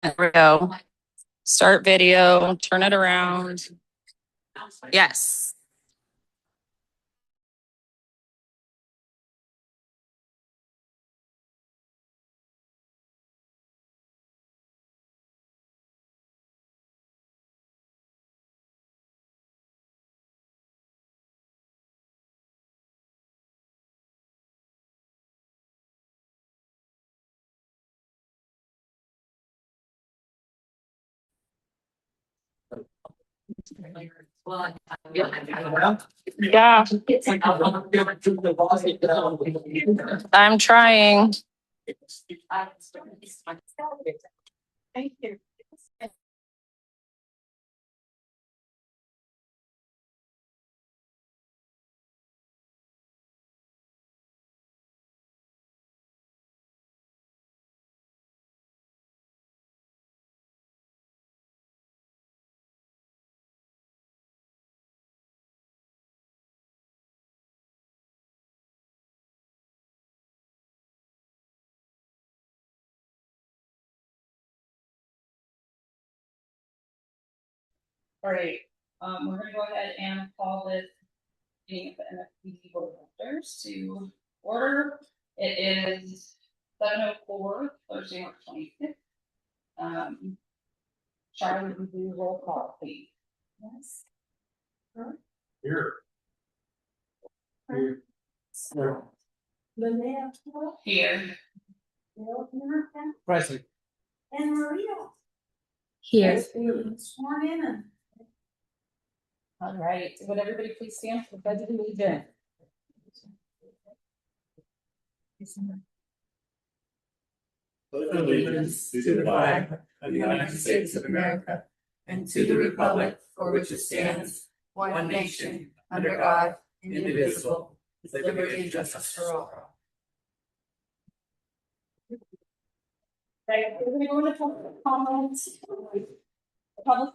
There we go. Start video, turn it around. Yes. Yeah, I'm trying. Thank you. All right, we're gonna go ahead and call this meeting of the MFPD Board of Directors to order. It is 7:04, Thursday, March 25th. Charlie, would you do roll call, please? Yes. Here. Here. Here. Present. And Maria. Here. Sworn in. All right, would everybody please stand for the pledge of allegiance? Allegiance to the flag of the United States of America and to the republic for which it stands, one nation, under God, indivisible, with liberty and justice for all. Right, we're gonna go into public comments. The public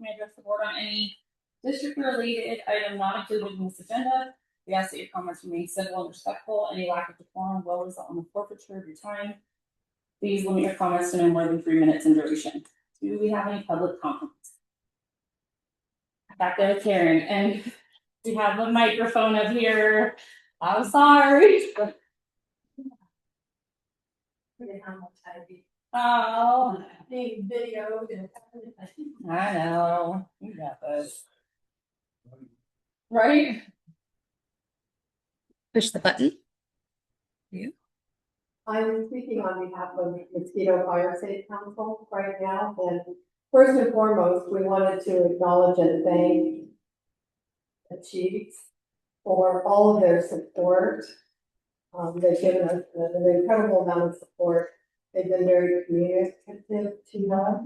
may address the board on any district related item not included in this agenda. We ask that your comments remain civil and respectful. Any lack of decorum will result in the forfeiture of your time. Please limit your comments to no more than 3 minutes in duration. Do we have any public comments? Back there with Karen, and we have the microphone up here. I'm sorry. Oh, Big video. I know. You got this. Right? Push the button. I'm speaking on behalf of Mosquito Fire Safety Council right now, and first and foremost, we wanted to acknowledge and thank the chiefs for all of their support. They've given us an incredible amount of support. They've been very communicative to us.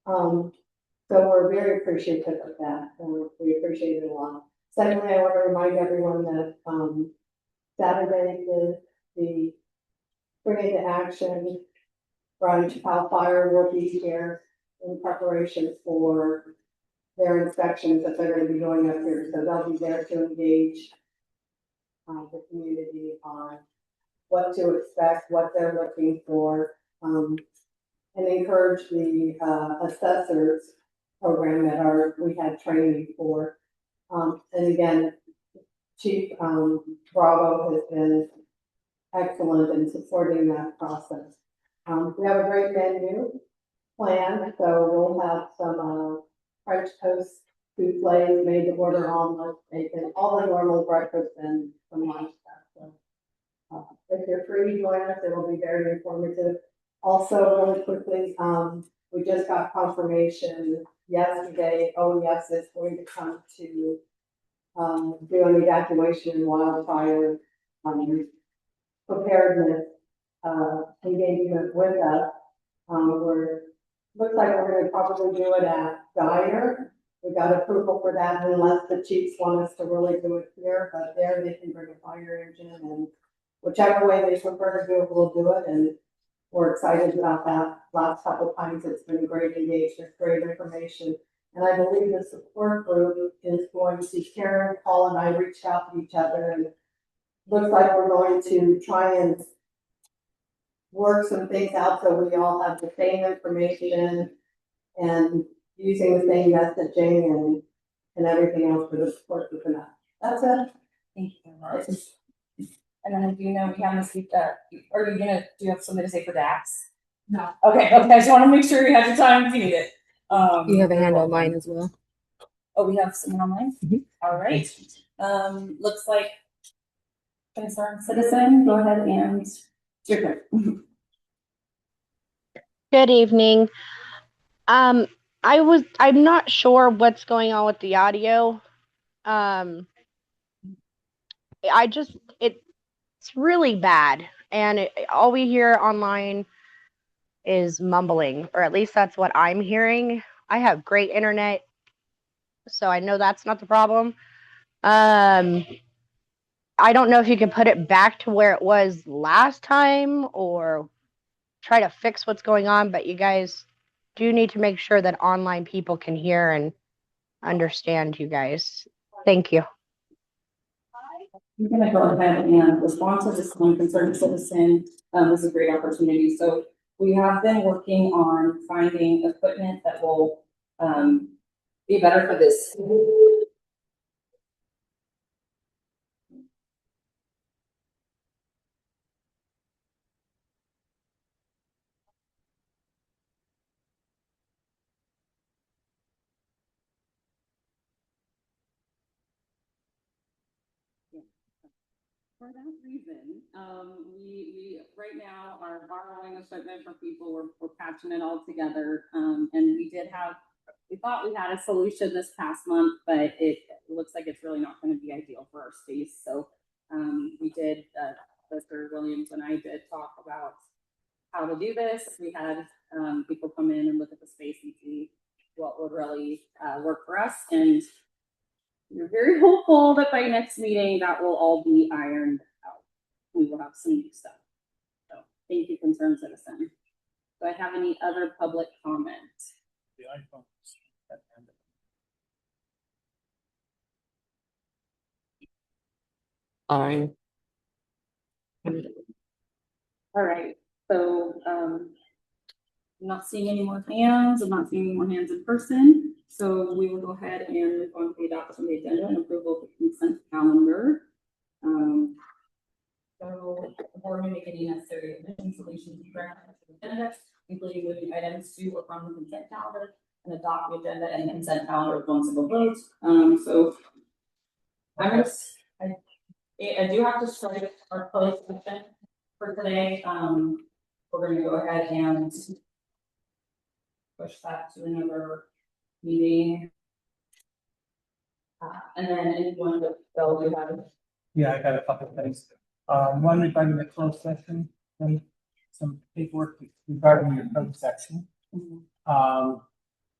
So we're very appreciative of that, and we appreciate it a lot. Secondly, I want to remind everyone that Saturday is the Bring It to Action brunch. CAL FIRE will be here in preparation for their inspections that they're going to be doing up here. So they'll be there to engage the community on what to expect, what they're looking for, and encourage the assessors program that we had training for. And again, Chief Bravo has been excellent in supporting that process. We have a great menu planned, so we'll have some French toast, souffle, made to order omelet, bacon, all the normal breakfast and some lunch stuff. So if you're free, join us. It will be very informative. Also, really quickly, we just got confirmation yesterday. OES is going to come to do an evacuation and wildfire preparedness engagement with us. Looks like we're going to probably do it at Dyer. We got approval for that unless the chiefs want us to really do it here, but there they can bring a fire engine, and whichever way they prefer to do it, we'll do it. And we're excited about that. Last couple of times it's been great engagement, great information. And I believe the support group is going to, Karen, Paul, and I reached out to each other, and looks like we're going to try and work some things out so we all have the same information and using the same messaging and everything else for the support group and that. That's it. Thank you very much. And then do you know we have Mosquito, are you gonna, do you have something to say for Dax? No. Okay, I just wanna make sure you have your time if you need it. You have a hand on mine as well. Oh, we have someone online? Mhm. All right, looks like concerned citizen, go ahead and your turn. Good evening. I'm not sure what's going on with the audio. It's really bad. And all we hear online is mumbling, or at least that's what I'm hearing. I have great internet, so I know that's not the problem. I don't know if you can put it back to where it was last time or try to fix what's going on, but you guys do need to make sure that online people can hear and understand you guys. Thank you. I'm gonna go ahead and respond to this one concerned citizen. This is a great opportunity. So we have been working on finding equipment that will be better for this. For that reason, we right now are borrowing equipment from people, we're patching it all together. And we thought we had a solution this past month, but it looks like it's really not gonna be ideal for our space. So, Mr. Williams and I did talk about how to do this. We had, people come in and look at the space and see what would really, work for us. And we're very hopeful that by next meeting, that will all be ironed out. We will have some new stuff. So thank you, concerned citizen. Do I have any other public comment? The iPhone. All right, so, I'm not seeing any more hands. I'm not seeing any more hands in person. So we will go ahead and move on to the adoption of the agenda and approval of the consent calendar. So the board may make any necessary additions, deletions, and corrections to the agenda, including moving items to or from the consent calendar and adopt the agenda and the consent calendar with one single vote. So I do have to strike our closed session for today. We're going to go ahead and push that to another meeting. And then anyone that Bill, you have? Yeah, I got a couple of things. One regarding the closed session and some paperwork regarding your code section. For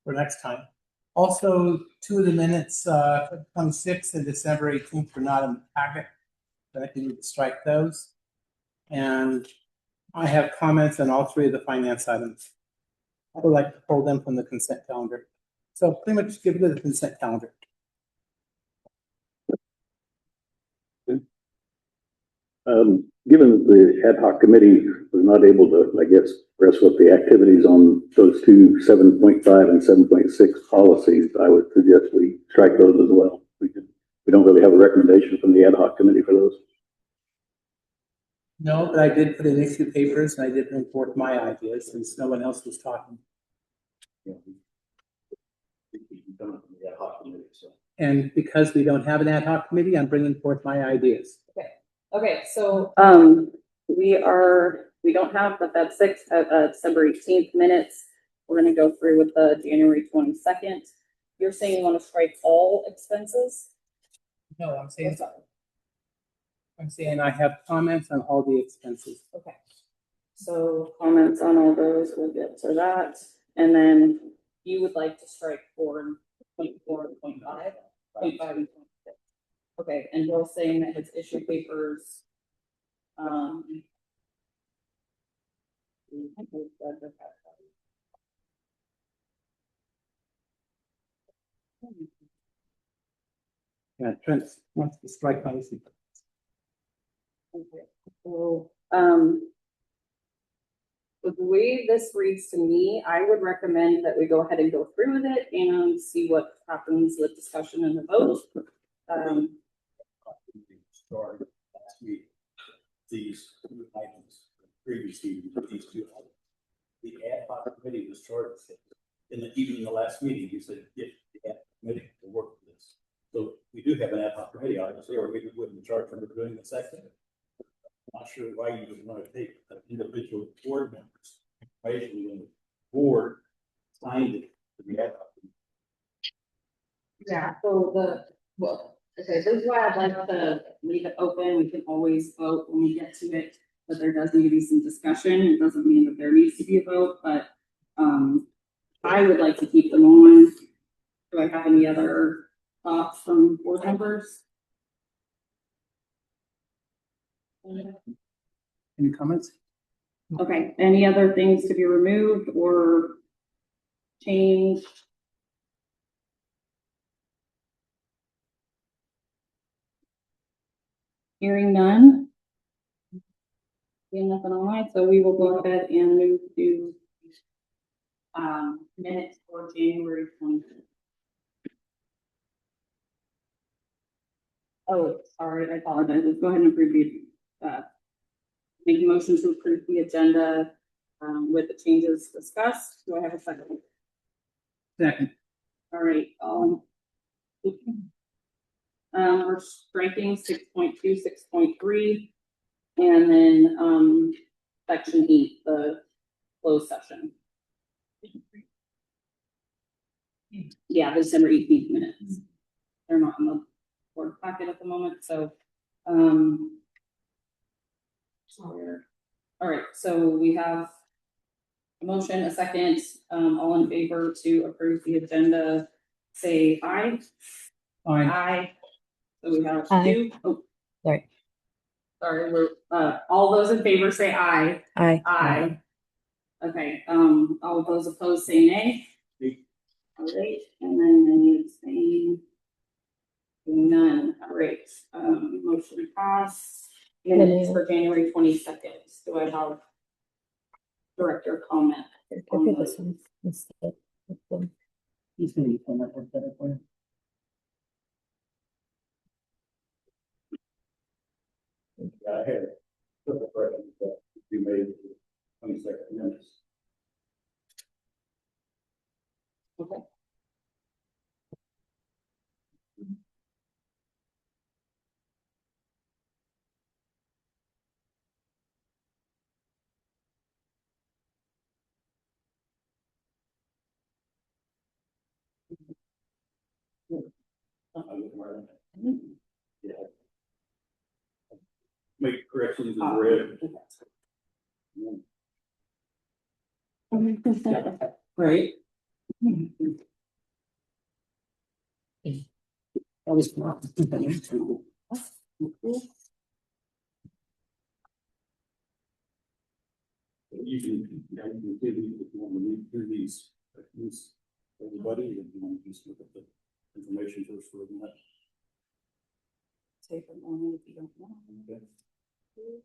next time. Also, two of the minutes, for 26th and December 18th were not in the packet. So I think we need to strike those. And I have comments on all three of the finance items. I would like to pull them from the consent calendar. So pretty much get rid of the consent calendar. Given the ad hoc committee was not able to, I guess, press with the activities on those two 7.5 and 7.6 policies, I would suggest we strike those as well. We don't really have a recommendation from the ad hoc committee for those. No, but I did put in issue papers and I did bring forth my ideas since no one else was talking. And because we don't have an ad hoc committee, I'm bringing forth my ideas. Okay, so we don't have the Feb 6th, December 18th minutes. We're gonna go through with the January 22nd. You're saying you want to strike all expenses? No, I'm saying I have comments on all the expenses. Okay. So comments on all those, we'll get to that. And then you would like to strike 4.4 and 0.5, 0.5 and 0.6. Okay, and Bill's saying that his issue papers, Yeah, Trent wants to strike my issue. okay, so, the way this reads to me, I would recommend that we go ahead and go through with it and see what happens with discussion and the vote. Started last week, these two items, previously, these two items. The ad hoc committee was charged, even in the last meeting, you said, get the ad hoc committee to work with this. So we do have an ad hoc committee, obviously, or we wouldn't charge them for doing the second. I'm not sure why you would want to take an individual board members, information when the board signed it to the ad hoc. Yeah, so okay, this is why I'd like to leave it open. We can always vote when we get to it, but there does need to be some discussion. It doesn't mean that there needs to be a vote, but I would like to keep them on. Do I have any other thoughts from board members? Any comments? Okay, any other things to be removed or changed? Hearing none. Seeing nothing online, so we will go ahead and move to minutes for January 20th. Oh, sorry, I apologize. Let's go ahead and approve the make a motion to approve the agenda with the changes discussed. Do I have a second? Second. All right, we're striking 6.2, 6.3, and then section 8, the closed session. Yeah, the December 18th minutes. They're not in the board packet at the moment, so all right, so we have a motion, a second, all in favor to approve the agenda, say aye. Aye. Aye. So we have Aye. two. Oh, Sorry. sorry, we're, all those in favor say aye. Aye. Aye. Okay, all of those opposed say nay. All right, and then any abstain? None, all right, motion passed. Minutes for January 22nd. Do I have director comment? Okay, this one. This one. He's gonna be on that one better for you. I had triple preference that you made 22nd minutes. Okay. Yeah. Make corrections in red. Right. That was not. You can, yeah, you can do these if you want to read through these, everybody, if you want to just look at the information first for that. Take a moment if you don't want. Okay.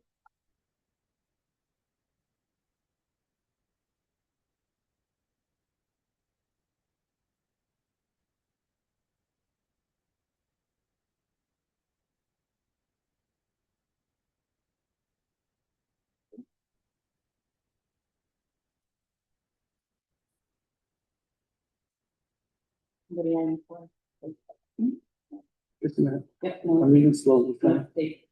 Anybody have any for? Just a minute. Yep. I'm No. reading slowly. No, take-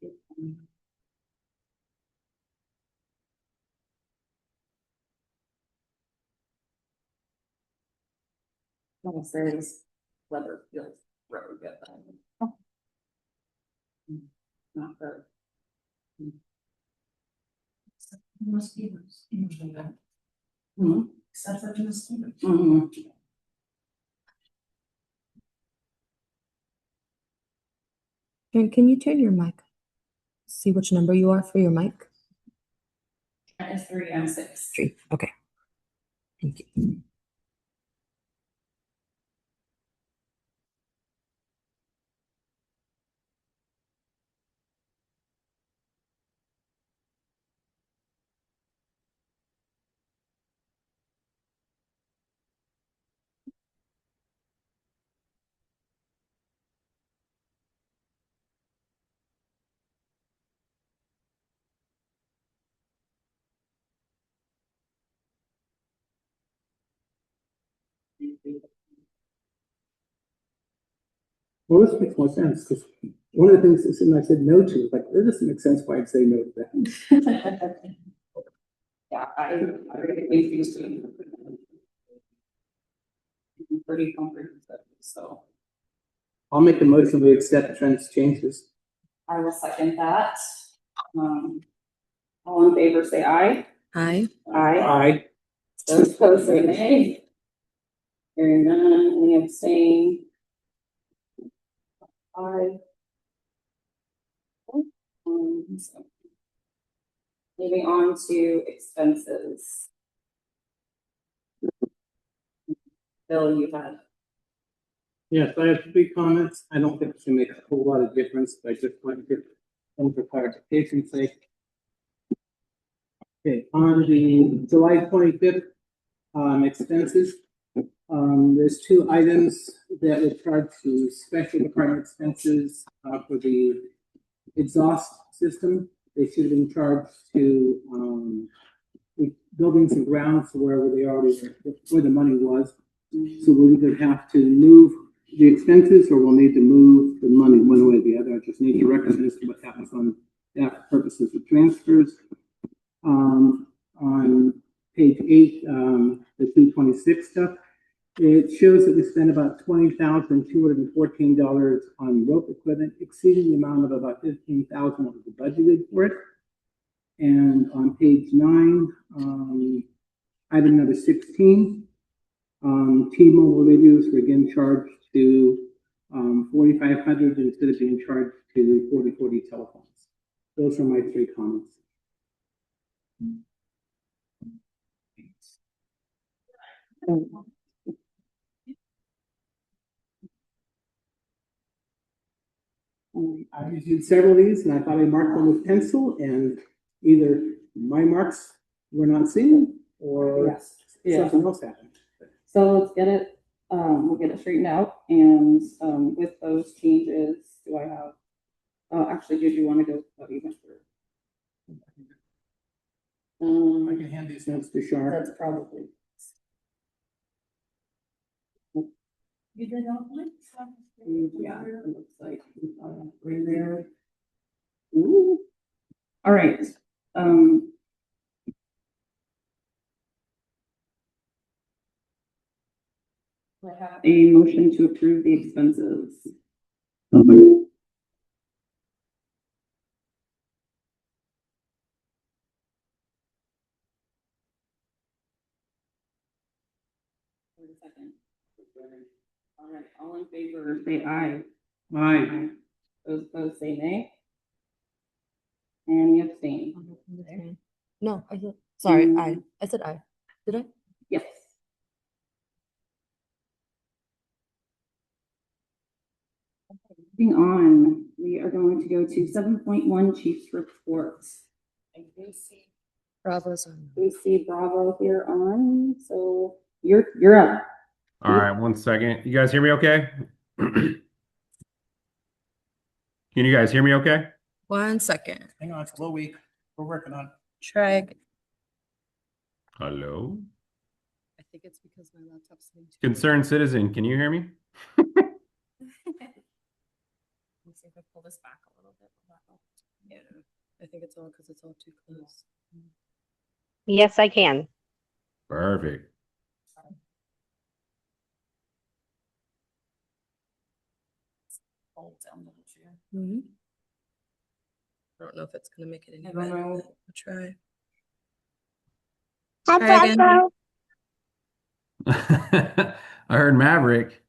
No, serious. Weather feels really good. Not good. Mosquitoes. Hmm. Except for the mosquitoes. Mhm. Karen, can you turn your mic? See which number you are for your mic? S3, M6. 3. Okay. Thank you. Well, this makes more sense, because one of the things that I said no to, like, it doesn't make sense why I'd say no to that. Yeah, I think these two. Pretty comprehensive, so I'll make a motion, we accept Trent's changes. I will second that. All in favor, say aye. Aye. Aye. Aye. Those opposed, say nay. Hearing none, any abstain? Aye. So moving on to expenses. Bill, you had. Yes, I have 3 comments. I don't think it should make a whole lot of difference, but I just want to get them for clarification's sake. Okay, on the July 25th, expenses, there's 2 items that were charged to special department expenses, for the exhaust system. They should have been charged to, buildings and grounds wherever they already, where the money was. So we'll either have to move the expenses, or we'll need to move the money one way or the other. I just need to recognize what happens on that purposes of transfers. On page 8, the 226 stuff, it shows that we spent about $20,214 on rope equipment, exceeding the amount of about $15,000 that was budgeted for it. And on page 9, item number 16, T-Mobile radios were again charged to $4,500 instead of being charged to 4040 telephones. Those are my 3 comments. I reviewed several of these, and I thought I marked them with pencil, and either my marks were not seen, or Yes. Yeah. something else happened. So let's get it, we'll get it straightened out, and, with those changes, do I have, actually, did you want to go, what you went through? I can hand these notes to Shar. That's probably. You did not like yeah, it looks like, right there. Ooh. All right, I have a motion to approve the expenses. Wait a second. All right, all in favor, say aye. Aye. Those opposed, say nay. And you abstain. No, I said, sorry, I said aye. Did I? Yes. Moving on, we are going to go to 7.1 Chief's reports. I do see Bravo's on. we see Bravo here on, so you're up. All right, one second. You guys hear me okay? Can you guys hear me okay? 1 second. Hang on, it's a little weak. We're working on it. Try. Hello? I think it's because my laptop's sitting too. Concerned citizen, can you hear me? Let me see if I pull this back a little bit. Yeah, I think it's all because it's all too close. Yes, I can. Perfect. Hold down the chair. Mm-hmm. I don't know if it's gonna make it any I don't better. know. But I'll try. Hi, Try again. Bravo. I heard Maverick.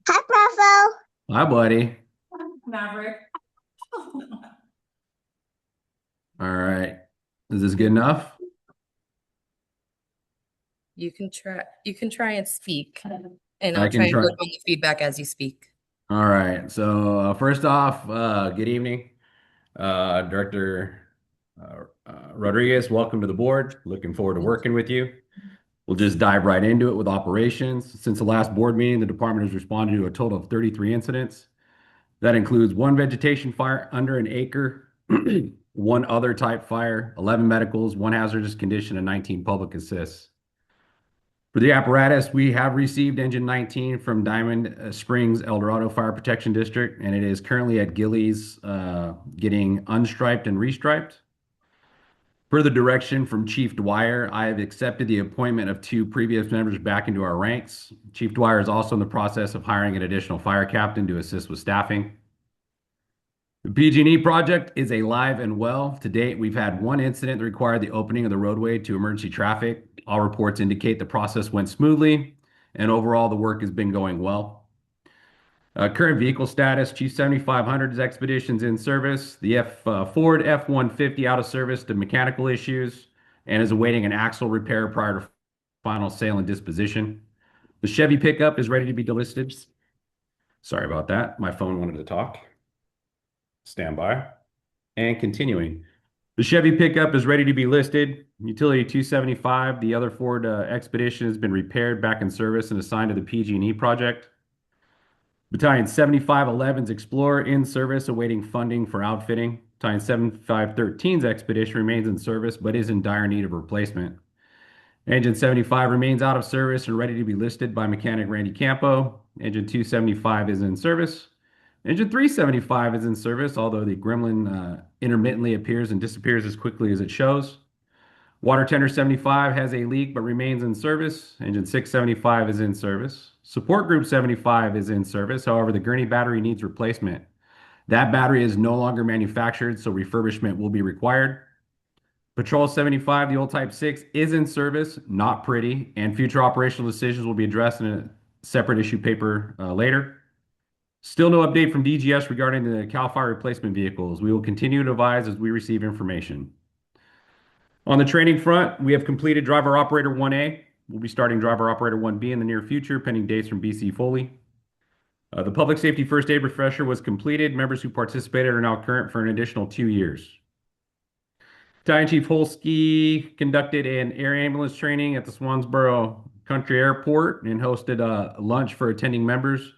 Hi, Bravo. Hi, buddy. Maverick. All right. Is this good enough? You can try. You can try and speak, and I I'll can try and try. work on the feedback as you speak. All right. So first off, good evening, Director Rodriguez. Welcome to the board. Looking forward to working with you. We'll just dive right into it with operations. Since the last board meeting, the department has responded to a total of 33 incidents. That includes 1 vegetation fire under an acre, 1 other type fire, 11 medicals, 1 hazardous condition, and 19 public assists. For the apparatus, we have received engine 19 from Diamond Springs El Dorado Fire Protection District, and it is currently at Gillies getting unstriped and restriped. Per the direction from Chief Dwyer, I have accepted the appointment of 2 previous members back into our ranks. Chief Dwyer is also in the process of hiring an additional fire captain to assist with staffing. The PG&E project is alive and well. To date, we've had 1 incident that required the opening of the roadway to emergency traffic. All reports indicate the process went smoothly, and overall the work has been going well. Current vehicle status: Chief 7500's expeditions in service. The Ford F-150 out of service to mechanical issues and is awaiting an axle repair prior to final sale and disposition. The Chevy pickup is ready to be delisted. Sorry about that. My phone wanted to talk. Stand by. And continuing. The Chevy pickup is ready to be listed. Utility 275, the other Ford Expedition, has been repaired, back in service, and assigned to the PG&E project. Battalion 7511's Explorer in service, awaiting funding for outfitting. Battalion 7513's Expedition remains in service, but is in dire need of replacement. Engine 75 remains out of service and ready to be listed by mechanic Randy Campo. Engine 275 is in service. Engine 375 is in service, although the gremlin intermittently appears and disappears as quickly as it shows. Water tender 75 has a leak but remains in service. Engine 675 is in service. Support group 75 is in service. However, the gurney battery needs replacement. That battery is no longer manufactured, so refurbishment will be required. Patrol 75, the old Type 6, is in service, not pretty, and future operational decisions will be addressed in a separate issue paper later. Still no update from DGS regarding the CAL FIRE replacement vehicles. We will continue to advise as we receive information. On the training front, we have completed Driver Operator 1A. We'll be starting Driver Operator 1B in the near future, pending dates from BC Foley. The Public Safety First Aid Refresher was completed. Members who participated are now current for an additional 2 years. Battalion Chief Holsky conducted an air ambulance training at the Swansboro Country Airport and hosted a lunch for attending members.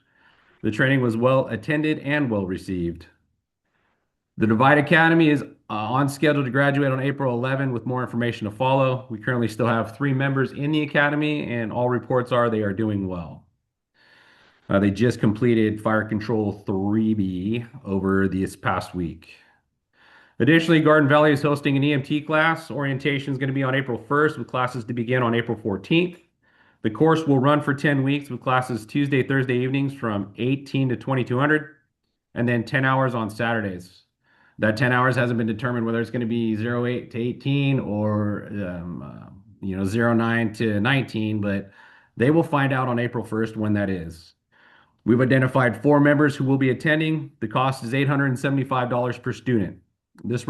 The training was well attended and well received. The Divide Academy is on schedule to graduate on April 11 with more information to follow. We currently still have 3 members in the academy, and all reports are they are doing well. They just completed Fire Control 3B over this past week. Additionally, Garden Valley is hosting an EMT class. Orientation is going to be on April 1st with classes to begin on April 14th. The course will run for 10 weeks with classes Tuesday, Thursday evenings from 18 to 2200, and then 10 hours on Saturdays. That 10 hours hasn't been determined whether it's going to be 08 to 18 or 09 to 19, but they will find out on April 1st when that is. We've identified 4 members who will be attending. The cost is $875 per student. This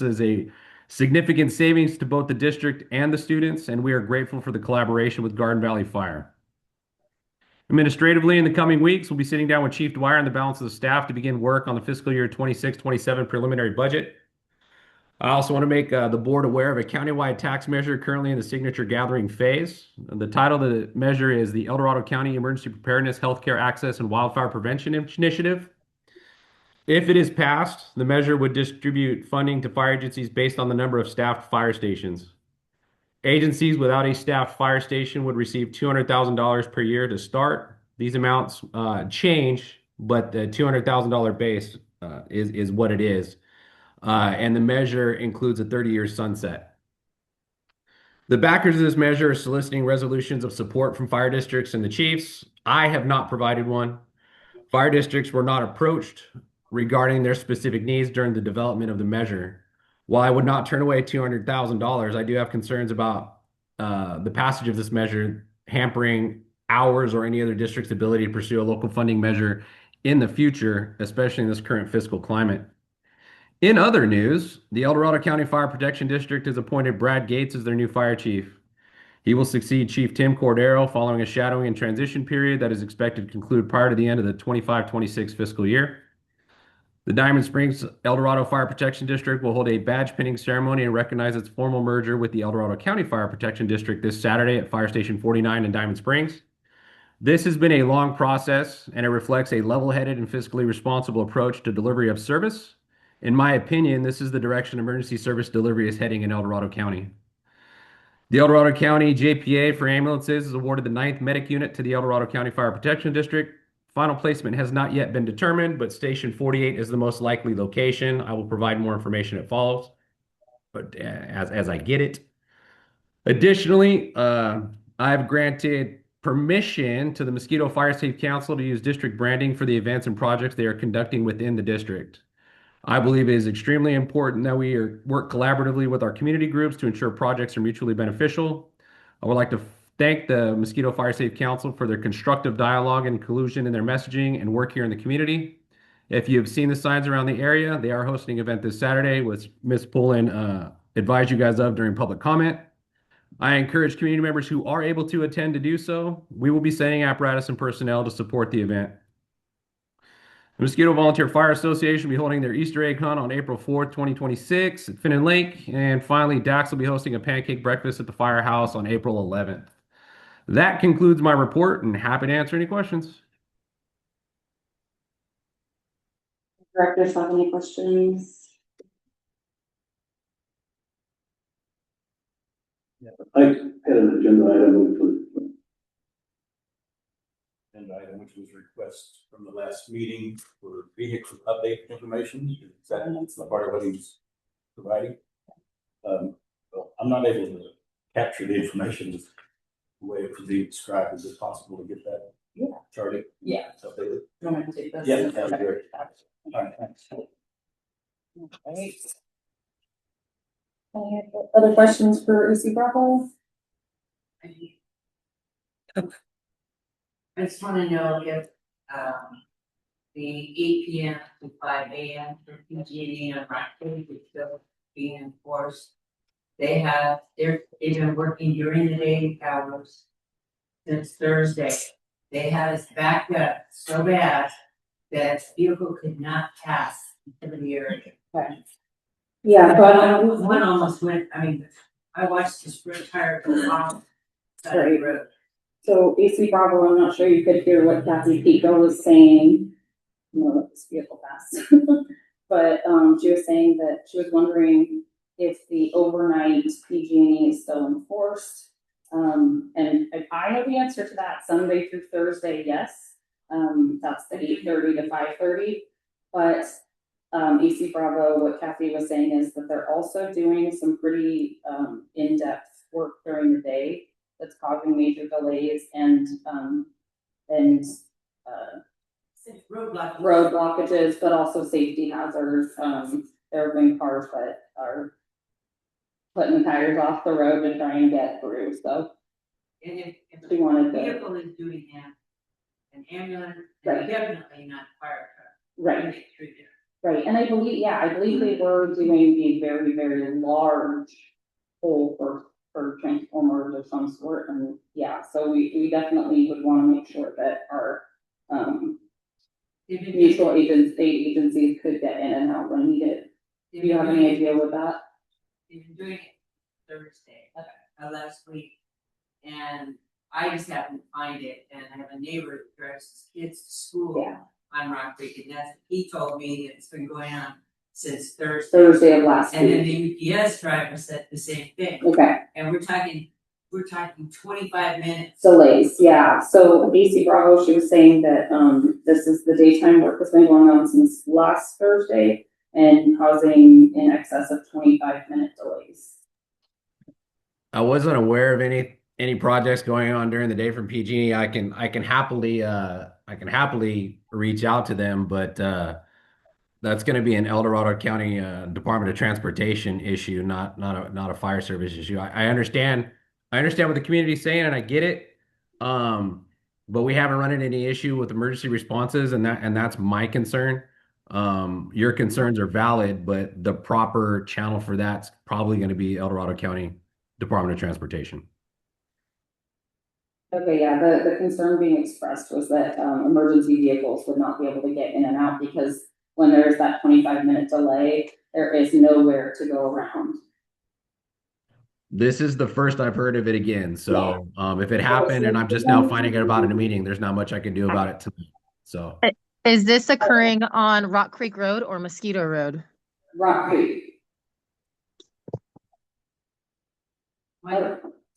is a significant savings to both the district and the students, and we are grateful for the collaboration with Garden Valley Fire. Administratively, in the coming weeks, we'll be sitting down with Chief Dwyer and the balance of the staff to begin work on the fiscal year 26-27 preliminary budget. I also want to make the board aware of a countywide tax measure currently in the signature gathering phase. The title of the measure is the El Dorado County Emergency Preparedness, Healthcare Access, and Wildfire Prevention Initiative. If it is passed, the measure would distribute funding to fire agencies based on the number of staffed fire stations. Agencies without a staffed fire station would receive $200,000 per year to start. These amounts change, but the $200,000 base is what it is. And the measure includes a 30-year sunset. The backers of this measure are soliciting resolutions of support from fire districts and the chiefs. I have not provided one. Fire districts were not approached regarding their specific needs during the development of the measure. While I would not turn away $200,000, I do have concerns about the passage of this measure hampering ours or any other district's ability to pursue a local funding measure in the future, especially in this current fiscal climate. In other news, the El Dorado County Fire Protection District has appointed Brad Gates as their new fire chief. He will succeed Chief Tim Cordero following a shadowing and transition period that is expected to conclude prior to the end of the 25-26 fiscal year. The Diamond Springs El Dorado Fire Protection District will hold a badge pinning ceremony and recognize its formal merger with the El Dorado County Fire Protection District this Saturday at Fire Station 49 in Diamond Springs. This has been a long process, and it reflects a level-headed and fiscally responsible approach to delivery of service. In my opinion, this is the direction emergency service delivery is heading in El Dorado County. The El Dorado County JPA for ambulances is awarded the 9th medic unit to the El Dorado County Fire Protection District. Final placement has not yet been determined, but Station 48 is the most likely location. I will provide more information as follows, but as I get it. Additionally, I've granted permission to the Mosquito Fire Safe Council to use district branding for the events and projects they are conducting within the district. I believe it is extremely important that we work collaboratively with our community groups to ensure projects are mutually beneficial. I would like to thank the Mosquito Fire Safe Council for their constructive dialogue and inclusion in their messaging and work here in the community. If you have seen the signs around the area, they are hosting an event this Saturday, which Ms. Pullen advised you guys of during public comment. I encourage community members who are able to attend to do so. We will be sending apparatus and personnel to support the event. The Mosquito Volunteer Fire Association will be holding their Easter egg hunt on April 4th, 2026 at Finnan Lake. And finally, DAX will be hosting a pancake breakfast at the firehouse on April 11th. That concludes my report, and happy to answer any questions. Directors have any questions? I had an agenda item which was a request from the last meeting for vehicle update information. Is that part of what he's providing? Well, I'm not able to capture the information the way it was being described. Is it possible to get that? Yeah. Charlie? Yeah. Updated? You want me to take this? Yeah, that'd be great. All right, thanks. Right. Any other questions for AC Bravo? I just wanna know if, the 8 p.m. to 5 a.m. for PG&E and Rockford is still being enforced. They've been working during the day hours since Thursday. They had us backed up so bad that vehicle could not pass into the area. Okay. Yeah, but One almost went, I watched the sprint tire go off side of the road. so AC Bravo, I'm not sure you could hear what Kathy Pico was saying. No, this vehicle passed. But she was saying that she was wondering if the overnight PG&E is still enforced. And I know the answer to that. Sunday through Thursday, yes. That's the 8:30 to 5:30. But AC Bravo, what Kathy was saying is that they're also doing some pretty in-depth work during the day that's causing major delays and road blockages, but also safety hazards. There have been cars that are putting tires off the road to try and get through. So And if she a wanted to, vehicle is doing that, an ambulance, Right. and definitely not a fire truck. right, Get through there. right. And I believe they were doing a very, very large hole for transformers of some sort. And yeah, so we definitely would want to make sure that our They've been mutual agencies could get in and out when needed. Do you have any idea with that? They've been doing it Thursday, last week. And I just happened to find it, and I have a neighbor that drives his kids to school Yeah. on Rock Creek, and he told me that it's been going on since Thursday. Thursday of last And then week. the UPS driver said the same thing, Okay. and we're talking 25 minutes. Delays, yeah. So AC Bravo, she was saying that this is the daytime work that's been going on since last Thursday and causing in excess of 25-minute delays. I wasn't aware of any projects going on during the day from PG&E. I can happily reach out to them, but that's going to be an El Dorado County Department of Transportation issue, not a fire service issue. I understand what the community is saying, and I get it. But we haven't run into any issue with emergency responses, and that's my concern. Your concerns are valid, but the proper channel for that's probably going to be El Dorado County Department of Transportation. Okay, yeah, the concern being expressed was that emergency vehicles would not be able to get in and out because when there's that 25-minute delay, there is nowhere to go around. This is the first I've heard of it again. So if it happened and I'm just now finding out about it in a meeting, there's not much I can do about it tonight. So Is this occurring on Rock Creek Road or Mosquito Road? Rock Creek.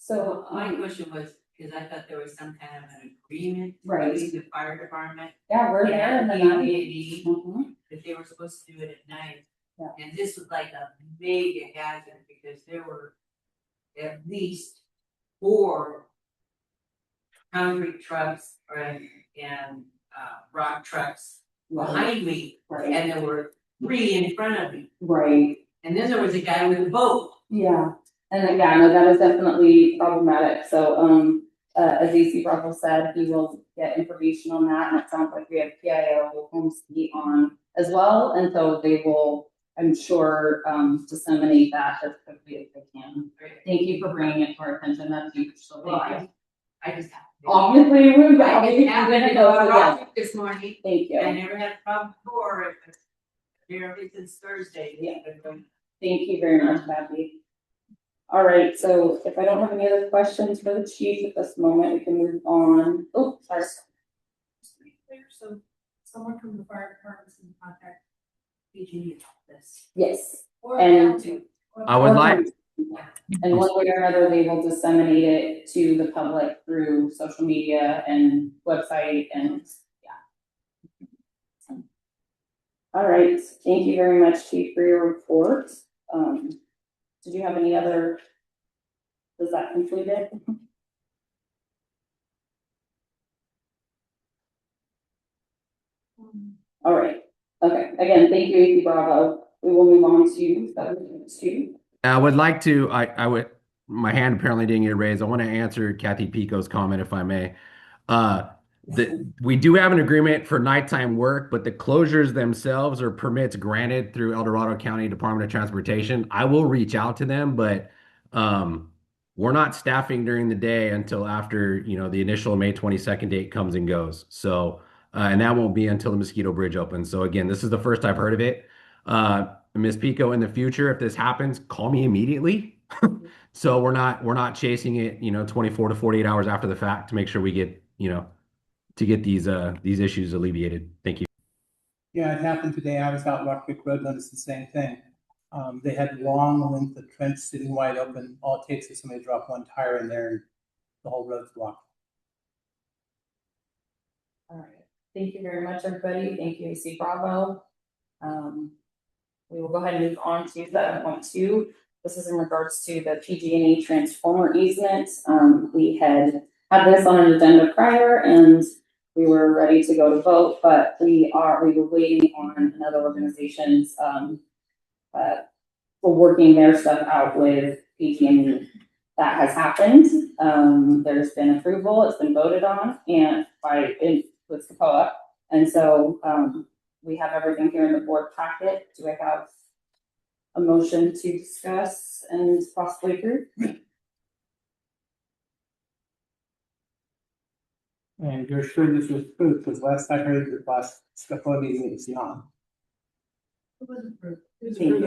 So my question was, because I thought there was some kind of an agreement Right. between the fire department Yeah, we're there and and the then PG&E, Mhm. that they were supposed to do it at night. Yeah. And this was like a mega hazard because there were at least 4 concrete trucks and rock trucks behind me, Right, and there were 3 in front of me. right, And then there was a guy with a boat. yeah. And then, yeah, no, that is definitely problematic. So, as AC Russell said, he will get information on that. And it sounds like we have PIO Homestead on as well. And so they will, I'm sure, disseminate that as quickly as they can. Thank you for bringing it to our attention. That's huge. So Well, thank you. I just Obviously, we're I just happened to go on yes. Rock this morning. Thank I you. never had a problem before. Apparently since Thursday. Yeah. Thank you very much, Kathy. All right, so if I don't have any other questions for the chief at this moment, we can move on. Oh, sorry. So someone from the fire department's in contact PG&E about this. Yes, Or And- county, or- I would like, and one way or another, they will disseminate it to the public through social media and website and, yeah. All right, thank you very much, chief, for your report. Did you have any other? Does that conclude it? All right, okay, again, thank you, AC Bravo. We will move on to 7.2. I would like to, I would, my hand apparently didn't get raised. I want to answer Kathy Pico's comment if I may. We do have an agreement for nighttime work, but the closures themselves are permits granted through El Dorado County Department of Transportation. I will reach out to them, but we're not staffing during the day until after, the initial May 22nd date comes and goes. So, and that won't be until the Mosquito Bridge opens. So again, this is the first I've heard of it. Ms. Pico, in the future, if this happens, call me immediately. So we're not chasing it, 24 to 48 hours after the fact to make sure we get, to get these issues alleviated. Thank you. Yeah, it happened today. I was out Rock Creek Road, noticed the same thing. They had long length of trench sitting wide open. All it takes is somebody to drop one tire in there and the whole road's blocked. All right, thank you very much, everybody. Thank you, AC Bravo. We will go ahead and move on to 7.2. This is in regards to the PG&E transformer easement. We had this on an agenda prior and we were ready to go to vote, but we were waiting on another organization's, for working their stuff out with PG&E. That has happened. There's been approval, it's been voted on and with SCPOA. And so, we have everything here in the board packet. Do I have a motion to discuss and possibly approve? And you're sure this was approved, because last I heard the last SCPOA meeting is not. It was approved. It was Thank approved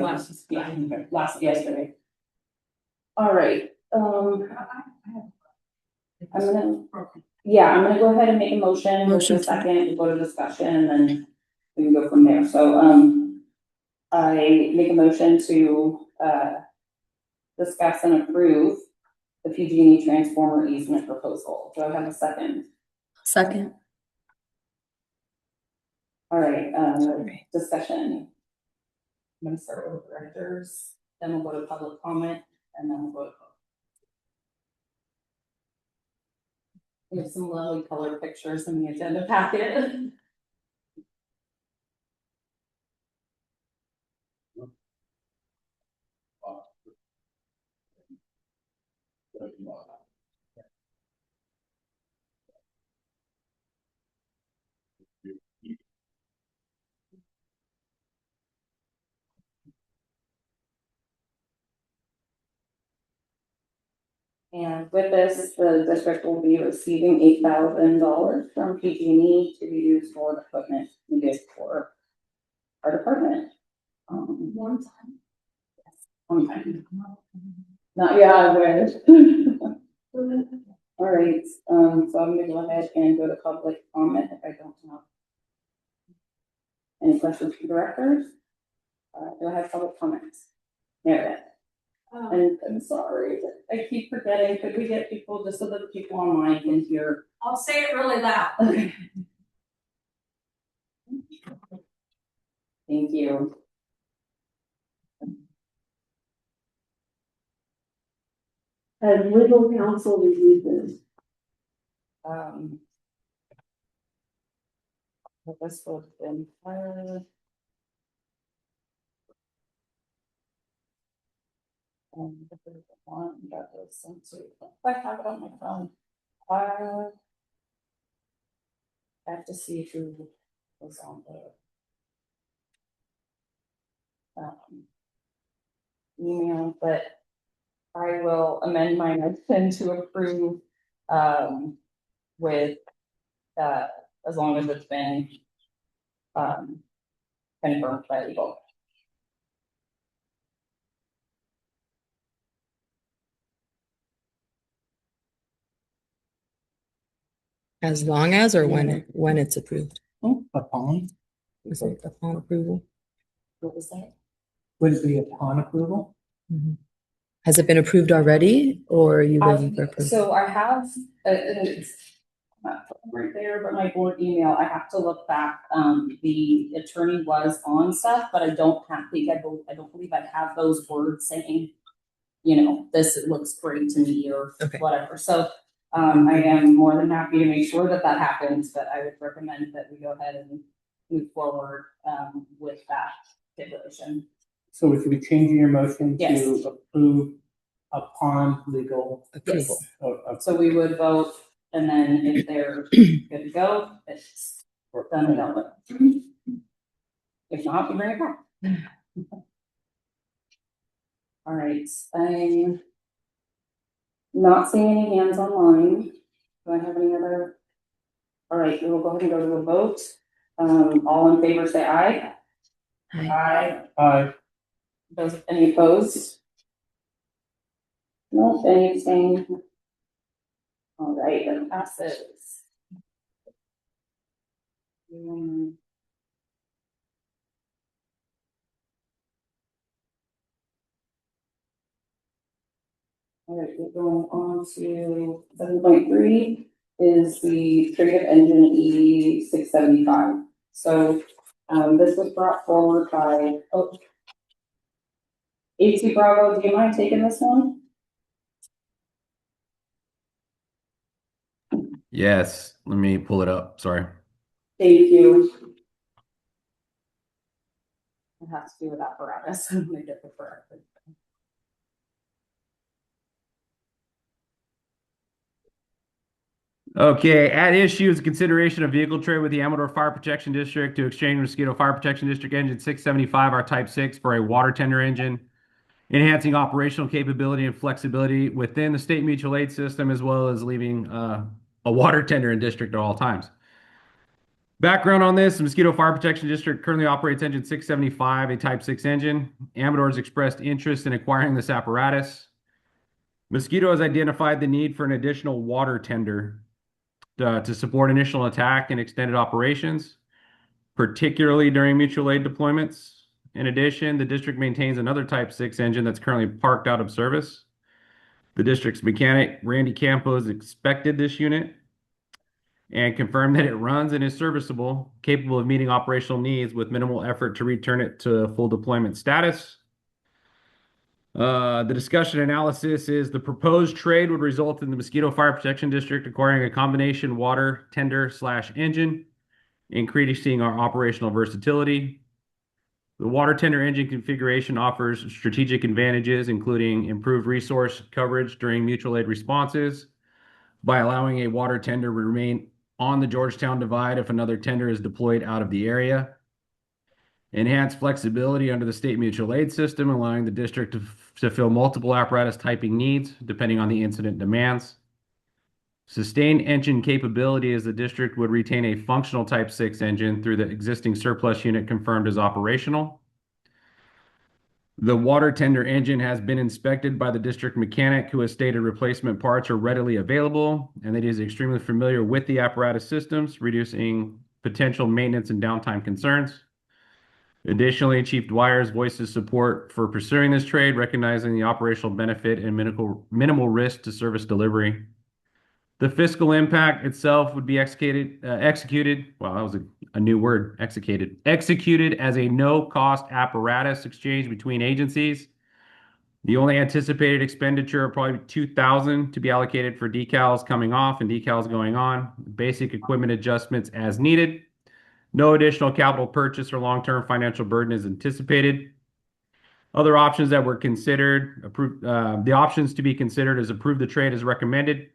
you. Yesterday. All right, I'm gonna go ahead and make a motion. Motion. For a second, we'll go to discussion and then we can go from there. So, I make a motion to, discuss and approve the PG&E transformer easement proposal. Do I have a second? Second. All right, discussion. I'm gonna start with directors, then we'll go to public comment, and then we'll go to vote. We have some lovely color pictures in the agenda packet. And with this, the district will be receiving $8,000 from PG&E to be used for the equipment needed for our department. One time. Yes, one time. Not, yeah, I wish. All right, so I'm gonna go ahead and go to public comment if I don't have any questions for directors. Do I have public comments? Meredith. And I'm sorry, I keep forgetting, could we get people, just so that the people online can hear? I'll say it really loud. Okay. Thank you. Has legal counsel reviewed this? This would have been the one that was sent to, I have it on my phone. I have to see who was on the email, but I will amend my motion to approve with as long as it's been confirmed by legal. As long as, or when it's approved? Upon, Is it upon approval? What was that? would it be upon approval? Has it been approved already, or are you waiting for approval? So I have, and it's not right there, but my board email, I have to look back. The attorney was on stuff, but I don't believe I have those words saying, you know, this looks great to me or Okay. whatever. So I am more than happy to make sure that that happens, but I would recommend that we go ahead and move forward with that stipulation. So we should be changing your motion Yes. to approve upon legal Approval. So we would vote, and then if they're good to go, it's done and dealt with. If not, we bring it back. All right, I'm not seeing any hands online. Do I have any other? All right, we will go ahead and go to a vote. All in favor, say aye. Aye. Aye. Those, any opposed? No, any abstaining? All right, that passes. All right, we're going on to 7.3 is the certificate of engine E 675. So this was brought forward by AC Bravo. Do you mind taking this one? Yes, let me pull it up. Sorry. Thank you. It has to do with apparatus. I'm gonna get the correct. Okay, at issue is consideration of vehicle trade with the Amador Fire Protection District to exchange Mosquito Fire Protection District engine 675, our Type 6, for a water tender engine, enhancing operational capability and flexibility within the state mutual aid system, as well as leaving a water tender in district at all times. Background on this, the Mosquito Fire Protection District currently operates engine 675, a Type 6 engine. Amador has expressed interest in acquiring this apparatus. Mosquito has identified the need for an additional water tender to support initial attack and extended operations, particularly during mutual aid deployments. In addition, the district maintains another Type 6 engine that's currently parked out of service. The district's mechanic, Randy Campos, inspected this unit and confirmed that it runs and is serviceable, capable of meeting operational needs with minimal effort to return it to full deployment status. The discussion analysis is the proposed trade would result in the Mosquito Fire Protection District acquiring a combination water tender / engine, increasing our operational versatility. The water tender engine configuration offers strategic advantages, including improved resource coverage during mutual aid responses by allowing a water tender to remain on the Georgetown Divide if another tender is deployed out of the area. Enhanced flexibility under the state mutual aid system, allowing the district to fill multiple apparatus typing needs depending on the incident demands. Sustained engine capability, as the district would retain a functional Type 6 engine through the existing surplus unit confirmed as operational. The water tender engine has been inspected by the district mechanic, who has stated replacement parts are readily available and that he is extremely familiar with the apparatus systems, reducing potential maintenance and downtime concerns. Additionally, Chief Dwyer's voices support for pursuing this trade, recognizing the operational benefit and minimal risk to service delivery. The fiscal impact itself would be executed. Wow, that was a new word, executed as a no-cost apparatus exchange between agencies. The only anticipated expenditure are probably 2,000 to be allocated for decals coming off and decals going on. Basic equipment adjustments as needed. No additional capital purchase or long-term financial burden is anticipated. Other options that were considered, the options to be considered is approve the trade as recommended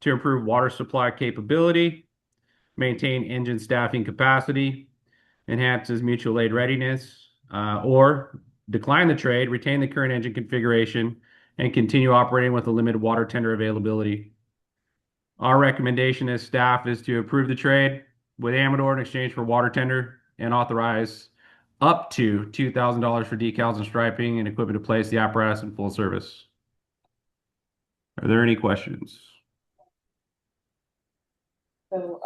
to improve water supply capability, maintain engine staffing capacity, enhances mutual aid readiness, or decline the trade, retain the current engine configuration, and continue operating with a limited water tender availability. Our recommendation as staff is to approve the trade with Amador in exchange for water tender and authorize up to $2,000 for decals and striping and equipment to place the apparatus in full service. Are there any questions? So,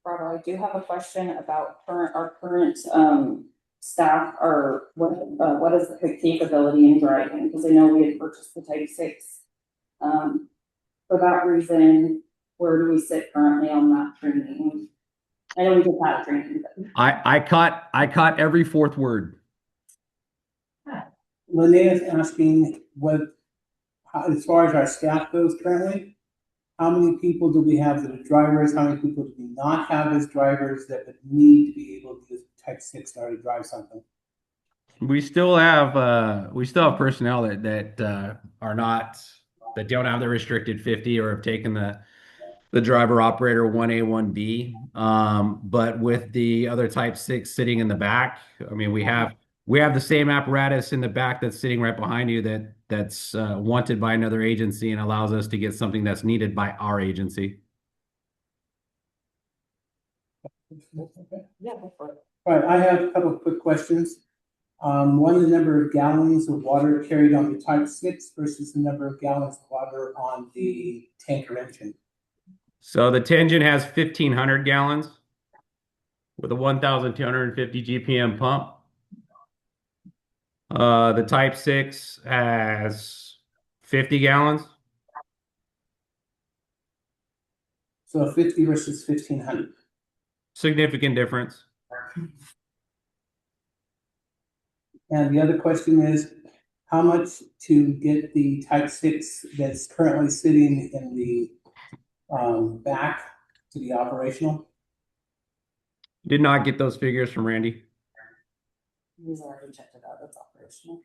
Robert, I do have a question about our current staff, or what is the capability in driving? Because I know we had purchased the Type 6. For that reason, where do we sit currently on that training? I know we just had a training. But... I caught every fourth word. Linnea is asking as far as our staff goes currently, how many people do we have that are drivers? How many people do we not have as drivers that would need to be able to use Type 6 to drive something? We still have personnel that are not, that don't have the restricted 50 or have taken the driver operator 1A 1B. But with the other Type 6 sitting in the back, I mean, we have the same apparatus in the back that's sitting right behind you that's wanted by another agency and allows us to get something that's needed by our agency. Yeah, go for it. All right, I have a couple of quick questions. One, the number of gallons of water carried on the Type 6 versus the number of gallons of water on the tanker engine. So the Tengen has 1,500 gallons with a 1,250 GPM pump. The Type 6 has 50 gallons. So 50 versus 1,500. Significant difference. And the other question is, how much to get the Type 6 that's currently sitting in the back to be operational? Did not get those figures from Randy. He's already checked it out. It's operational.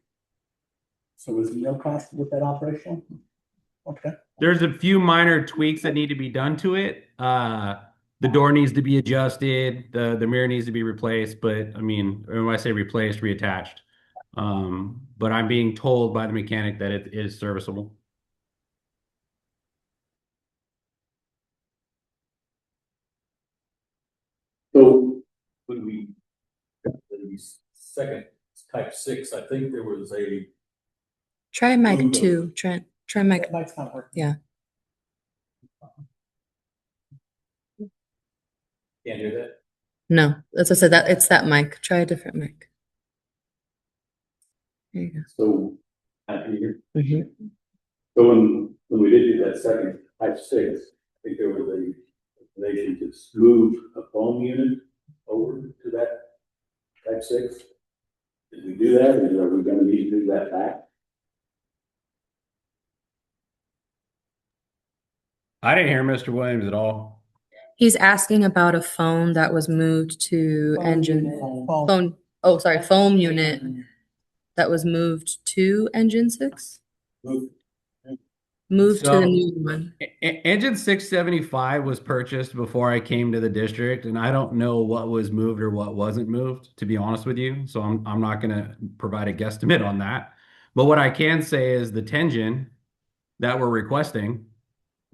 So was no cost to get that operational? Okay. There's a few minor tweaks that need to be done to it. The door needs to be adjusted. The mirror needs to be replaced. But I mean, when I say replaced, reattached. But I'm being told by the mechanic that it is serviceable. So when we got the second Type 6, I think there was a Try mic 2, Trent. Try mic. That mic's not working. Yeah. can't hear that. No, that's what I said. That it's that mic. Try a different mic. There you So I can hear. go. Mm-hmm. So when we did do that second Type 6, I think there was a recommendation to move a foam unit over to that Type 6. Did we do that, or are we going to need to do that back? I didn't hear Mr. Williams at all. He's asking about a phone that was moved to engine phone. Oh, sorry, foam unit that was moved to engine 6. Moved to So- the new one. Engine 675 was purchased before I came to the district, and I don't know what was moved or what wasn't moved, to be honest with you. So I'm not going to provide a guesstimate on that. But what I can say is the Tengen that we're requesting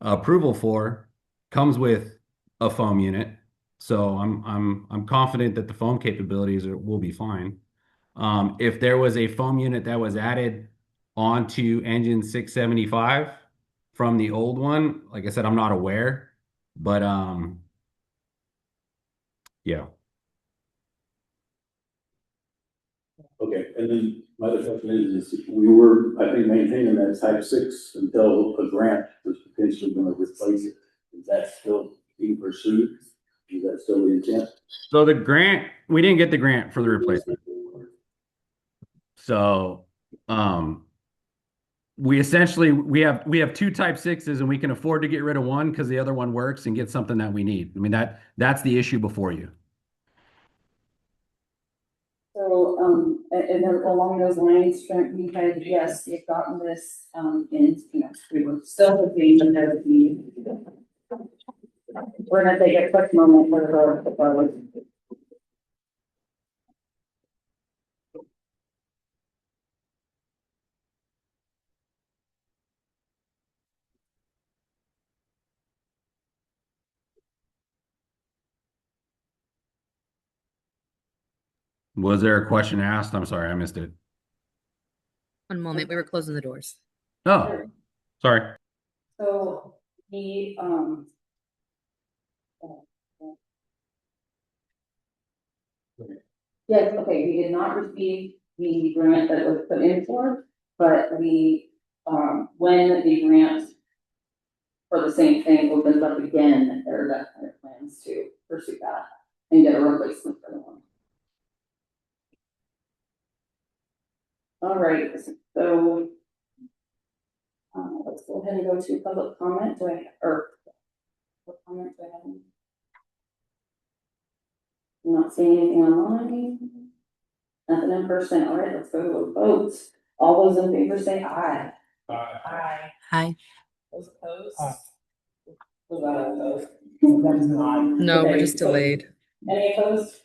approval for comes with a foam unit. So I'm confident that the foam capabilities will be fine. If there was a foam unit that was added onto engine 675 from the old one, like I said, I'm not aware, but yeah. Okay, and then my other question is we were, I think, maintaining that type 6 until a grant was potentially gonna replace it. Is that still being pursued? Is that still the intent? So the grant, we didn't get the grant for the replacement. So, we essentially, we have two type 6s and we can afford to get rid of one because the other one works and get something that we need. I mean, that's the issue before you. So, and then along those lines, Trent, we had, yes, we've gotten this, in, we were still hoping that there would be. We're gonna take a quick moment for the. Was there a question asked? I'm sorry, I missed it. One moment, we were closing the doors. Oh, sorry. So, he, yes, okay, we did not receive the grant that was put in for, but we, when the grant for the same thing opens up again, there are definite plans to pursue that and get a replacement for the one. All right, so let's go ahead and go to public comment. What comment do I have? I'm not seeing anything online. Nothing in person. All right, let's go to a vote. All those in favor say aye. Aye. Hi. Those opposed? Aye. Was that opposed? That is not. No, Okay, we're just so- delayed. Any opposed?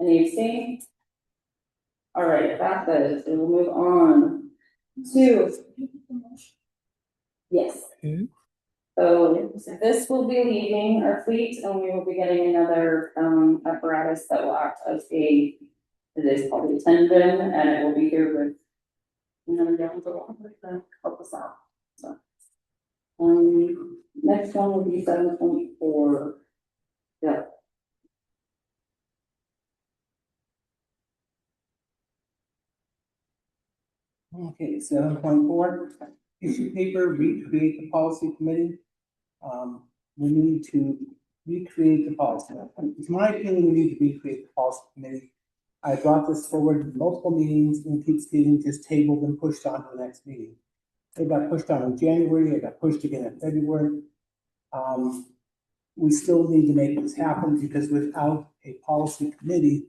Any abstain? All right, passes. We will move on to. Yes. Mhm. So this will be leaving our fleet and we will be getting another apparatus that will act as it is called a tendon and it will be here with. Help us out. So. Next one will be 7.4. Yeah. Okay, 7.4, issue paper, recreate the policy committee. We need to recreate the policy. It's my opinion, we need to recreate the policy committee. I brought this forward in multiple meetings and keeps getting just tabled and pushed on to the next meeting. It got pushed on in January, it got pushed again in February. We still need to make this happen because without a policy committee,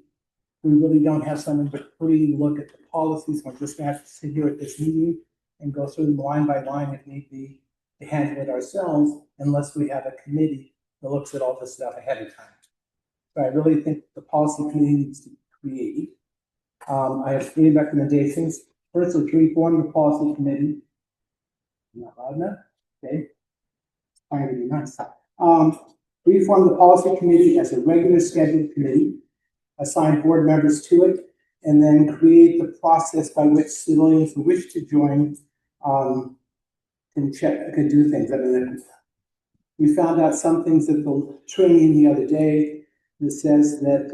we really don't have someone to really look at the policies. We're just gonna have to sit here at this meeting and go through them line by line if need be to handle it ourselves, unless we have a committee that looks at all this stuff ahead of time. So I really think the policy committee needs to be created. I have 3 recommendations. First is reform the policy committee. Not loud enough? Okay. Trying to be nice. Reform the policy committee as a regular scheduled committee. Assign board members to it, and then create the process by which civilians who wish to join can do things. I mean, we found out some things at the training the other day that says that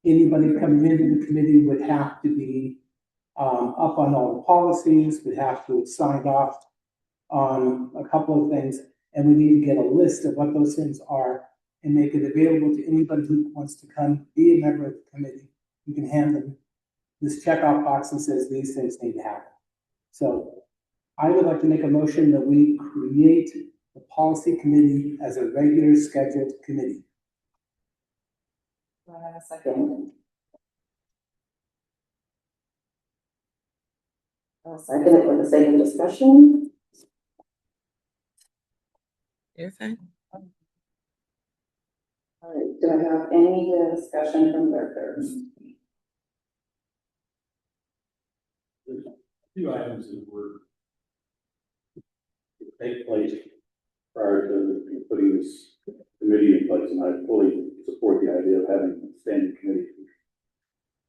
anybody coming into the committee would have to be up on all the policies, would have to have signed off on a couple of things, and we need to get a list of what those things are and make it available to anybody who wants to come be a member of the committee. You can hand them this checkoff box that says these things need to happen. So I would like to make a motion that we create the policy committee as a regular scheduled committee. Do I have a second? I'll second it for the sake of discussion. You're fine. All right, do I have any discussion from directors? There's 2 items that were to take place prior to putting this committee in place, and I fully support the idea of having a standing committee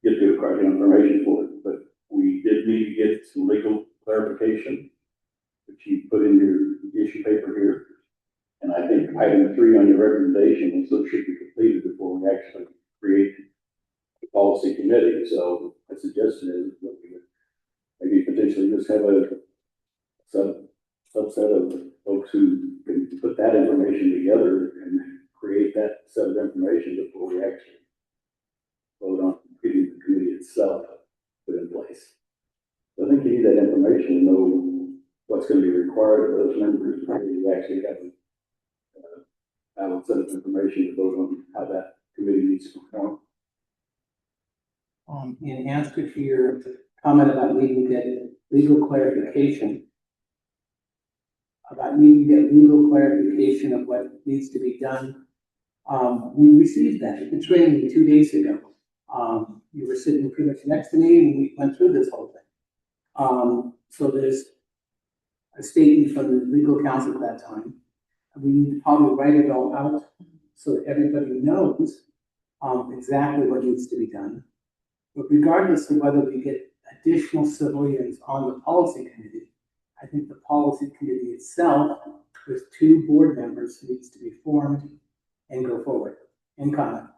to get the correct information for it. But we did need to get some legal clarification, which you put in your issue paper here. And I think item 3 on your recommendation also should be completed before we actually create the policy policy committee. So my suggestion is that we would maybe potentially just have a subset of folks who can put that information together and create that set of information before we actually vote on getting the committee itself put in place. So I think you need that information to know what's going to be required of those members. You actually have a balanced set of information to vote on how that committee needs to perform. In answer to your comment about needing to get legal clarification, of what needs to be done, we received that in training 2 days ago. You were sitting pretty much next to me and we went through this whole thing. So there's a statement from the legal counsel at that time. We need to probably write it all out so that everybody knows exactly what needs to be done. But regardless of whether we get additional civilians on the policy committee, I think the policy committee itself, with 2 board members, needs to be formed and go forward and comment.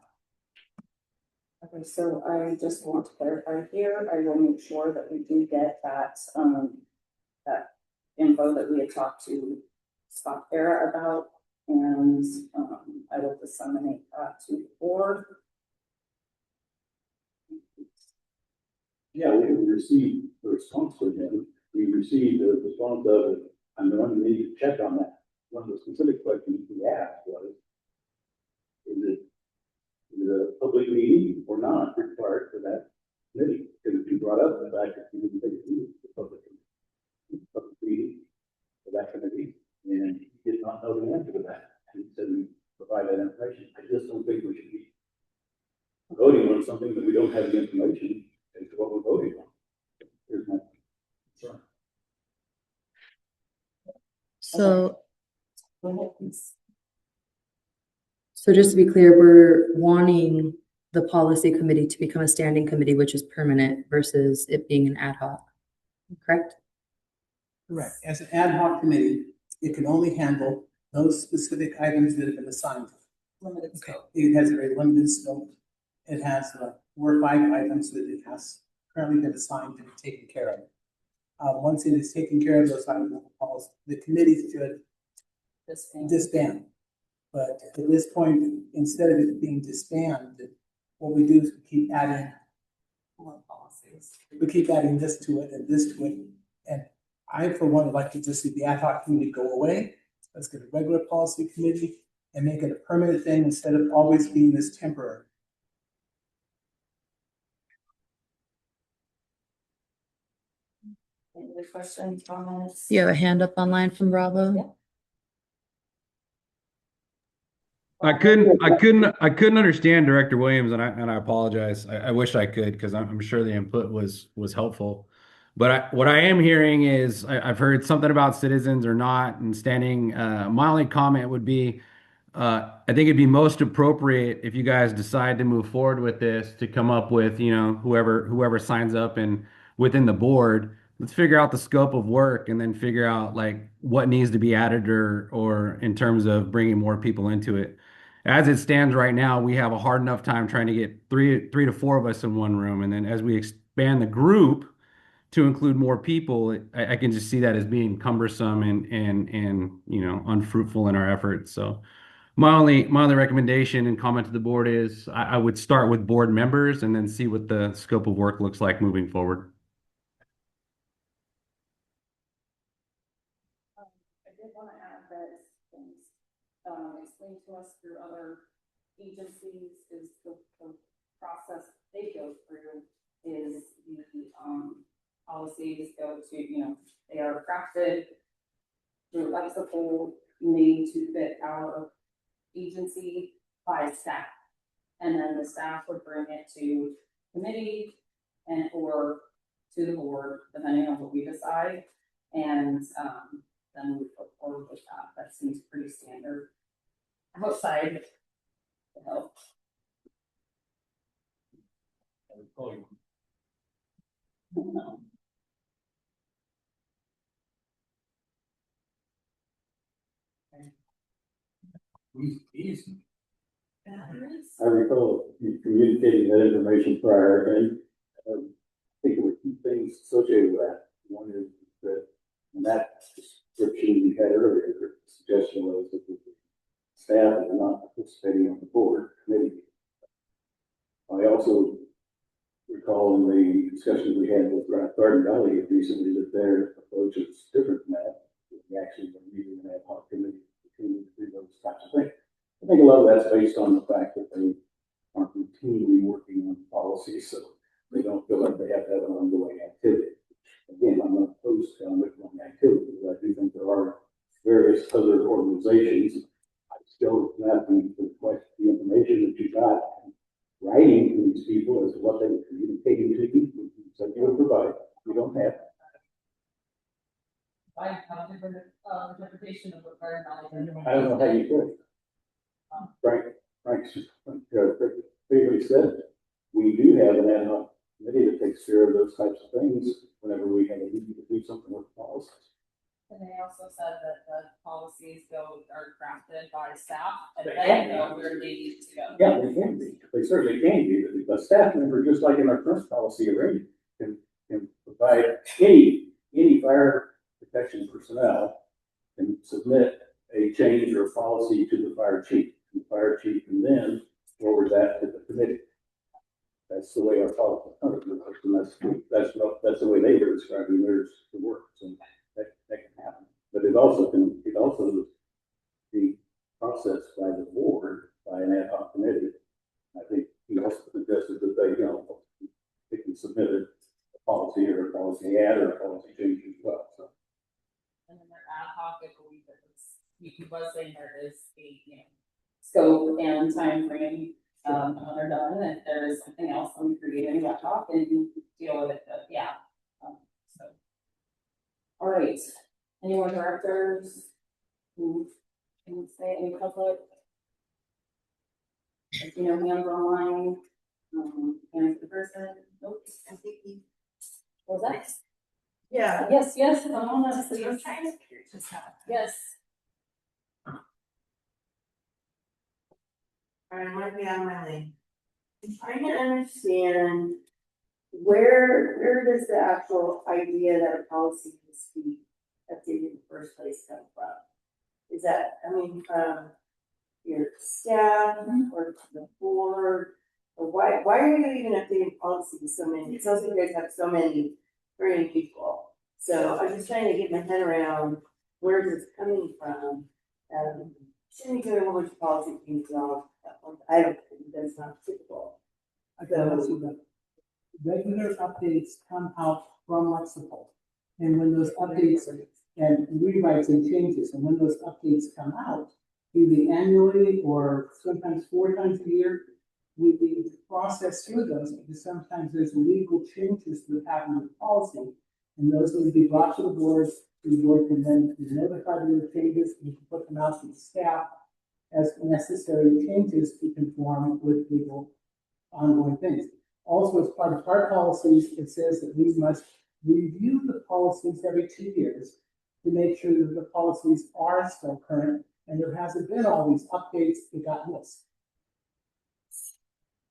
Okay, so I just want to clarify here, I will make sure that we do get that, that info that we had talked to Scott Farah about, and, I will disseminate that to the board. Yeah, we received the response from him. We received a response of it. I'm the one who needed to check on that. One of the specific questions we asked was, is it a public meeting or not required for that committee? Because you brought up the fact that you didn't think it was a public meeting for that committee, and he did not know the answer to that. And he said we provide that information. I just don't think we should be voting on something that we don't have the information as to what we're voting on. Here's my concern. So, Go ahead, please. so just to be clear, we're wanting the policy committee to become a standing committee, which is permanent versus it being an ad hoc, correct? Correct. As an ad hoc committee, it can only handle those specific items that have been assigned. Limited scope. It has a very limited scope. It has 4 or 5 items that it has currently been assigned to be taken care of. Once it is taken care of, those items, the committee should disband. But at this point, instead of it being disbanded, what we do is we keep adding More policies. we keep adding this to it and this to it. And I, for one, would like to just see the ad hoc committee go away. Let's get a regular policy committee and make it a permanent thing instead of always being this temporary. Any other questions, comments? You have a hand up online from Bravo? I couldn't understand Director Williams, and I apologize. I wish I could, because I'm sure the input was helpful. But what I am hearing is I've heard something about citizens or not, and standing. My only comment would be, I think it'd be most appropriate if you guys decide to move forward with this to come up with, whoever signs up and within the board. Let's figure out the scope of work and then figure out like what needs to be added or in terms of bringing more people into it. As it stands right now, we have a hard enough time trying to get three to four of us in one room. And then as we expand the group to include more people, I can just see that as being cumbersome and unfruitful in our efforts. So my only recommendation and comment to the board is I would start with board members and then see what the scope of work looks like moving forward. I did want to add that things explained to us through other agencies is the process they go through is the policies go to, they are crafted through lexical made to fit our agency by staff. And then the staff would bring it to committee and or to the board, depending on what we decide. And then we go forward with that. That seems pretty standard outside the help. Easy. Batteries? I recall you communicating that information prior, and I think there were two things associated with that. One is that in that description you had earlier, the suggestion was that the staff are not participating on the board committee. I also recall in the discussions we had with Garden Valley recently that their approach is different than that. We actually are meeting an ad hoc committee to do those types of things. I think a lot of that's based on the fact that they aren't routinely working on policies, so they don't feel like they have to have an ongoing activity. Again, I'm not opposed to ongoing activity, but I do think there are various other organizations. I still have to request the information that you got writing to these people as to what they were communicating to you. So you would provide. We don't have. I have a different interpretation of what Garden Valley. I don't know how you could. Frank previously said, we do have an ad hoc committee that takes care of those types of things whenever we have a need to do something with policies. And they also said that the policies are crafted by staff and They then can go where they need to go. Yeah, they can be. They certainly can be. But a staff member, just like in our current policy arrangement, can provide any fire protection personnel can submit a change or a policy to the fire chief. The fire chief can then forward that to the committee. That's the way our policy works, and that's the way they were describing theirs to work. So that can happen. But it also be processed by the board by an ad hoc committee. I think he also suggested that they can submit a policy or a policy add or a policy change as well. So. And then their ad hoc, I believe that he was saying there is a scope and time frame when they're done. If there is something else I'm creating ad hoc and you deal with it. But yeah. So all right. Any more directors who can say any public? If you know hands online. And the person. Nope. I think he was that. Yeah. Yes, come on up, please. Yes. I might be on my lane. I'm trying to understand where does the actual idea that a policy needs to be updated in the first place come from? Is that coming from your staff or the board? Or why are you even updating policies so many? It sounds like you guys have so many training people. So I'm just trying to get my head around where is this coming from? Shouldn't be doing a whole bunch of policy things wrong. I don't think that's not typical. I can answer that. Regular updates come out from Lexipol. And when those updates and rewrites and changes, and when those updates come out, either annually or sometimes 4 times a year, we process through those because sometimes there's legal changes that happen with policy. And those need to be brought to the board can then be notified of the changes, and you can put them out to the staff as necessary changes to conform with legal ongoing things. Also, as part of our policies, it says that we must review the policies every 2 years to make sure that the policies are still current and there hasn't been all these updates that got missed.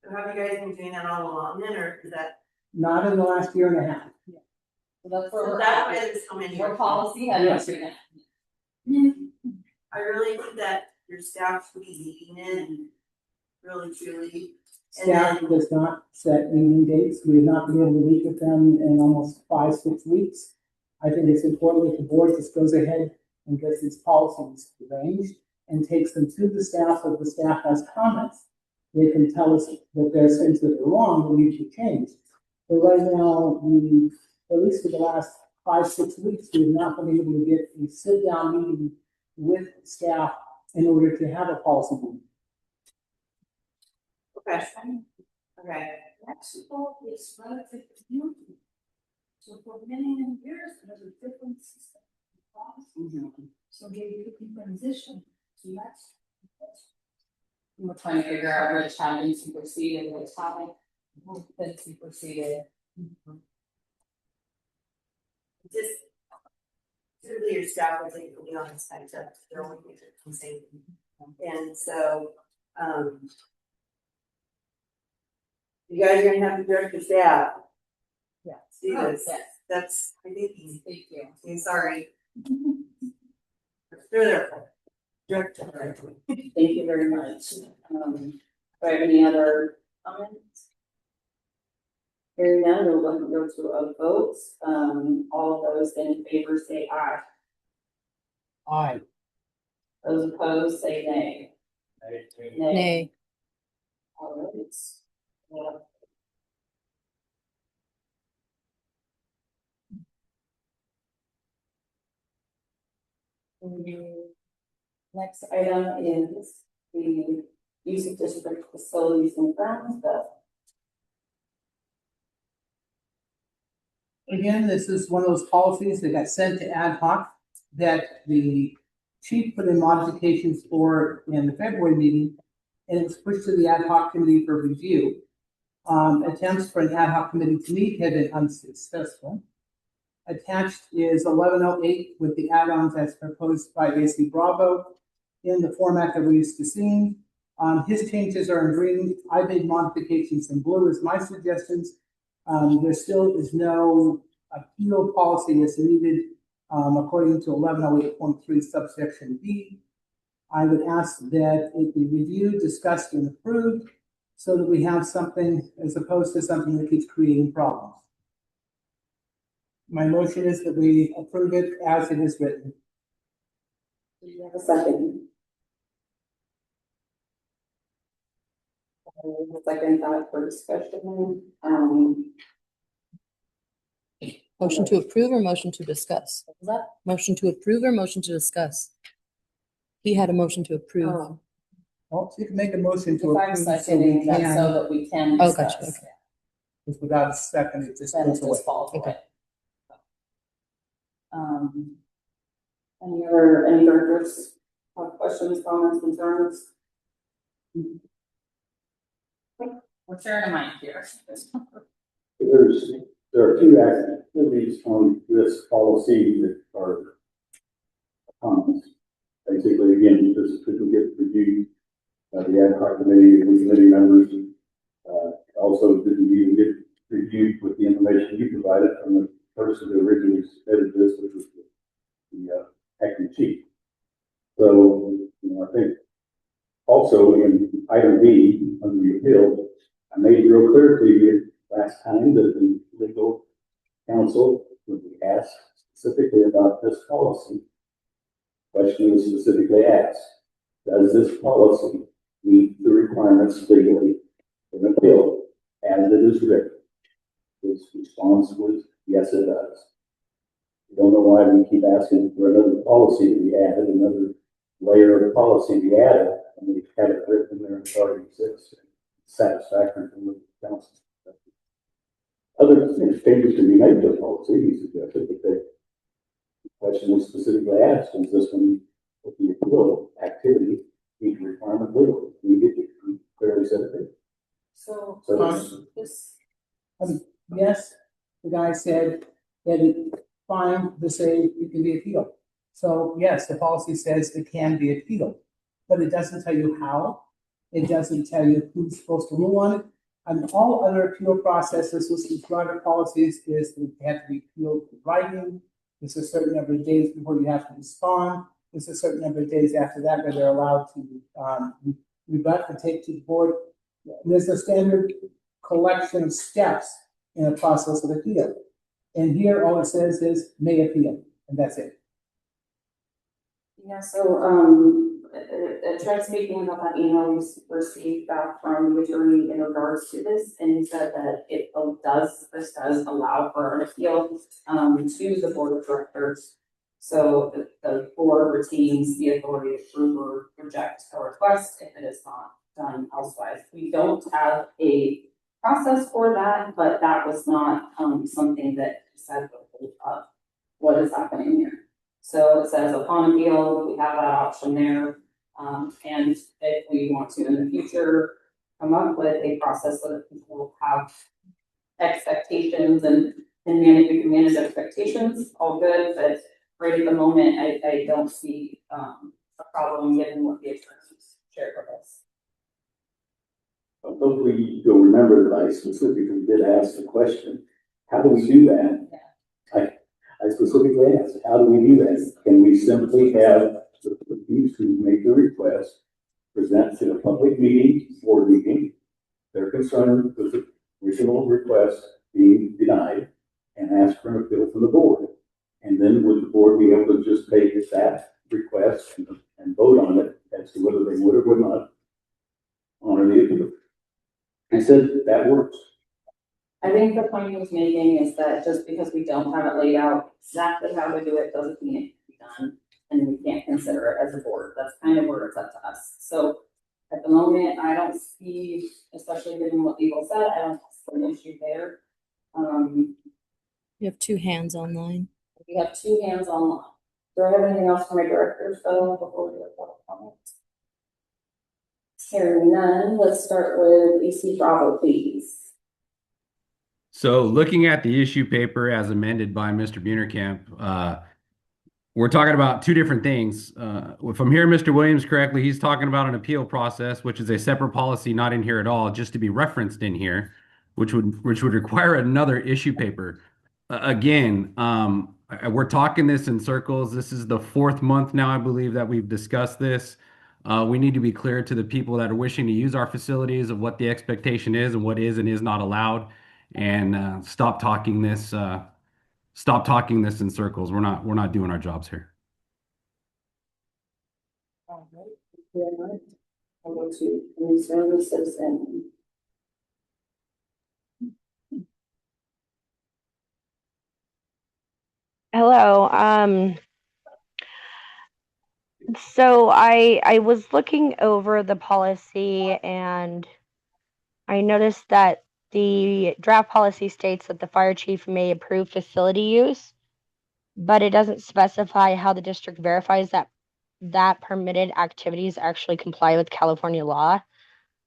So have you guys been doing that all along then, or is that? Not in the last year and a half. So that's where So we're that's why at. there's so many. More policy has Yes. I really think that your staff should be leading it, really truly. And Staff then, does not set meeting dates. We have not been able to meet with them in almost 5-6 weeks. I think it's important that the board just goes ahead and gets these policies arranged and takes them to the staff, so if the staff has comments. They can tell us that there's things that are wrong that need to change. But right now, at least for the last 5-6 weeks, we have not been able to get a sit-down meeting with staff in order to have a policy meeting. okay. Okay. Lexipol is relatively new. So for many years, there's a different system. So they can transition to Lexipol. We're trying to figure out which have been superseded and which haven't been superseded. Just typically your staff will take the on this type of they're only going to say. And so You guys are gonna have to direct your staff. Yeah. See this, Yes. that's ridiculous. Thank you. I'm sorry. Through there. Direct. Thank you very much. Do I have any other comments? Hearing none, we'll go to a vote. All of those in favor say aye. Aye. Those opposed say nay. Nay. All right. Yeah. Next item is the use of district facilities and grounds, but Again, this is one of those policies that got sent to ad hoc that the chief put in modifications for in the February meeting, and it was pushed to the ad hoc committee for review. Attempts for an ad hoc committee to meet have been unsuccessful. Attached is 1108 with the add-ons as proposed by AC Bravo in the format that we're used to seeing. His changes are in green. I made modifications in blue as my suggestions. There still is no appeal policy that's needed, according to 1108.3 subsection B. I would ask that it be reviewed, discussed, and approved so that we have something as opposed to something that keeps creating problems. My motion is that we approve it as it is written. do you have a second? Second thought for discussion. Motion to approve or motion to discuss? What was that? Motion to approve or motion to discuss? He had a motion to approve. Oh, Well, so you can make a motion to if I'm approve so we seconding that so can, that we can Oh, discuss. gotcha, okay. because without a second, it just Then it goes away. just falls Okay. away. Any directors have questions, comments, concerns? We're sharing a mic here. There are two activities on this policy that are comments. Basically, again, this will get reviewed by the ad hoc committee and committee members. Also, didn't even get reviewed with the information you provided from the person who originally submitted this, which was the acting chief. So, I think also in item B, under the appeal, I made it real clear to you last time that the legal counsel would be asked specifically about this policy. Question was specifically asked, does this policy meet the requirements legally for an appeal as it is written? His response was, yes, it does. I don't know why we keep asking for another policy to be added, another layer of policy to be added, and we have it written there and it already exists. Satisfactory from the council. Other changes to be made to the policy, he suggested, but the question was specifically asked, is this one with the appeal activity meet the requirement legally? We did clearly said it. So this, Yes, the guy said that it's fine to say it can be appealed. So yes, the policy says it can be appealed, but it doesn't tell you how. It doesn't tell you who's supposed to rule on it. And all other appeal processes with broader policies is that they have to be appealed in writing. There's a certain number of days before you have to respond. There's a certain number of days after that where they're allowed to rebut and take to the board. There's a standard collection of steps in a process of appeal. And here, all it says is may appeal, and that's it. yeah, so, I tried speaking about that email we received back from the attorney in regards to this, and he said that this does allow for an appeal, to the board of directors. So the board retains the authority to approve or reject a request if it is not done elsewise. We don't have a process for that, but that was not, something that he said of what is happening here. So it says upon appeal, we have that option there. And if we want to in the future come up with a process so that people will have expectations and we can manage expectations, all good, but right at the moment, I don't see a problem given what the attorneys shared with us. Hopefully you'll remember that I specifically did ask the question, how do we do that? I specifically asked, how do we do that? Can we simply have the these who make the request present to the public meeting, board meeting, their concern with the original request being denied, and ask for an appeal from the board? And then would the board be able to just take that request and vote on it as to whether they would or would not honor the appeal? I said that works. I think the point he was making is that just because we don't have it laid out exactly how to do it, doesn't mean it can be done. And we can't consider it as a board. That's kind of where it's up to us. So at the moment, I don't see, especially given what legal said, I don't see an issue there. You have 2 hands online. We have 2 hands online. Do I have anything else for my directors though before we go to public comment? Hearing none, let's start with EC Bravo, please. So looking at the issue paper as amended by Mr. Bunerkamp, we're talking about 2 different things. If I'm hearing Mr. Williams correctly, he's talking about an appeal process, which is a separate policy not in here at all, just to be referenced in here, which would require another issue paper. Again, we're talking this in circles. This is the 4th month now, I believe, that we've discussed this. We need to be clear to the people that are wishing to use our facilities of what the expectation is and what is and is not allowed, and stop talking this in circles. We're not doing our jobs here. All right, thank you very much. I'll go to community services and. Hello. So I was looking over the policy and I noticed that the draft policy states that the fire chief may approve facility use, but it doesn't specify how the district verifies that permitted activities actually comply with California law.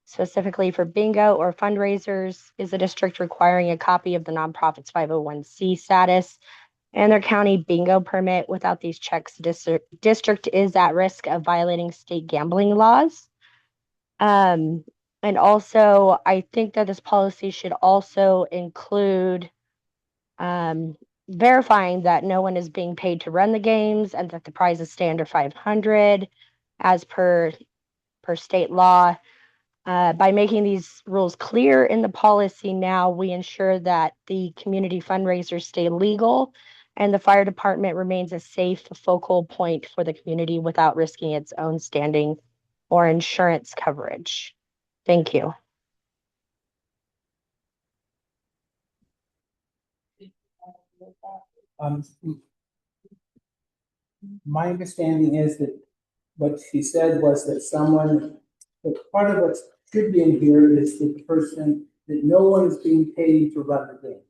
Specifically for bingo or fundraisers, is the district requiring a copy of the nonprofit's 501c status and their county bingo permit? Without these checks, the district is at risk of violating state gambling laws. And also, I think that this policy should also include verifying that no one is being paid to run the games and that the prizes stay under 500 as per state law. By making these rules clear in the policy now, we ensure that the community fundraisers stay legal and the fire department remains a safe focal point for the community without risking its own standing or insurance coverage. Thank you. My understanding is that what she said was that part of what should be in here is the person, that no one is being paid to run the game.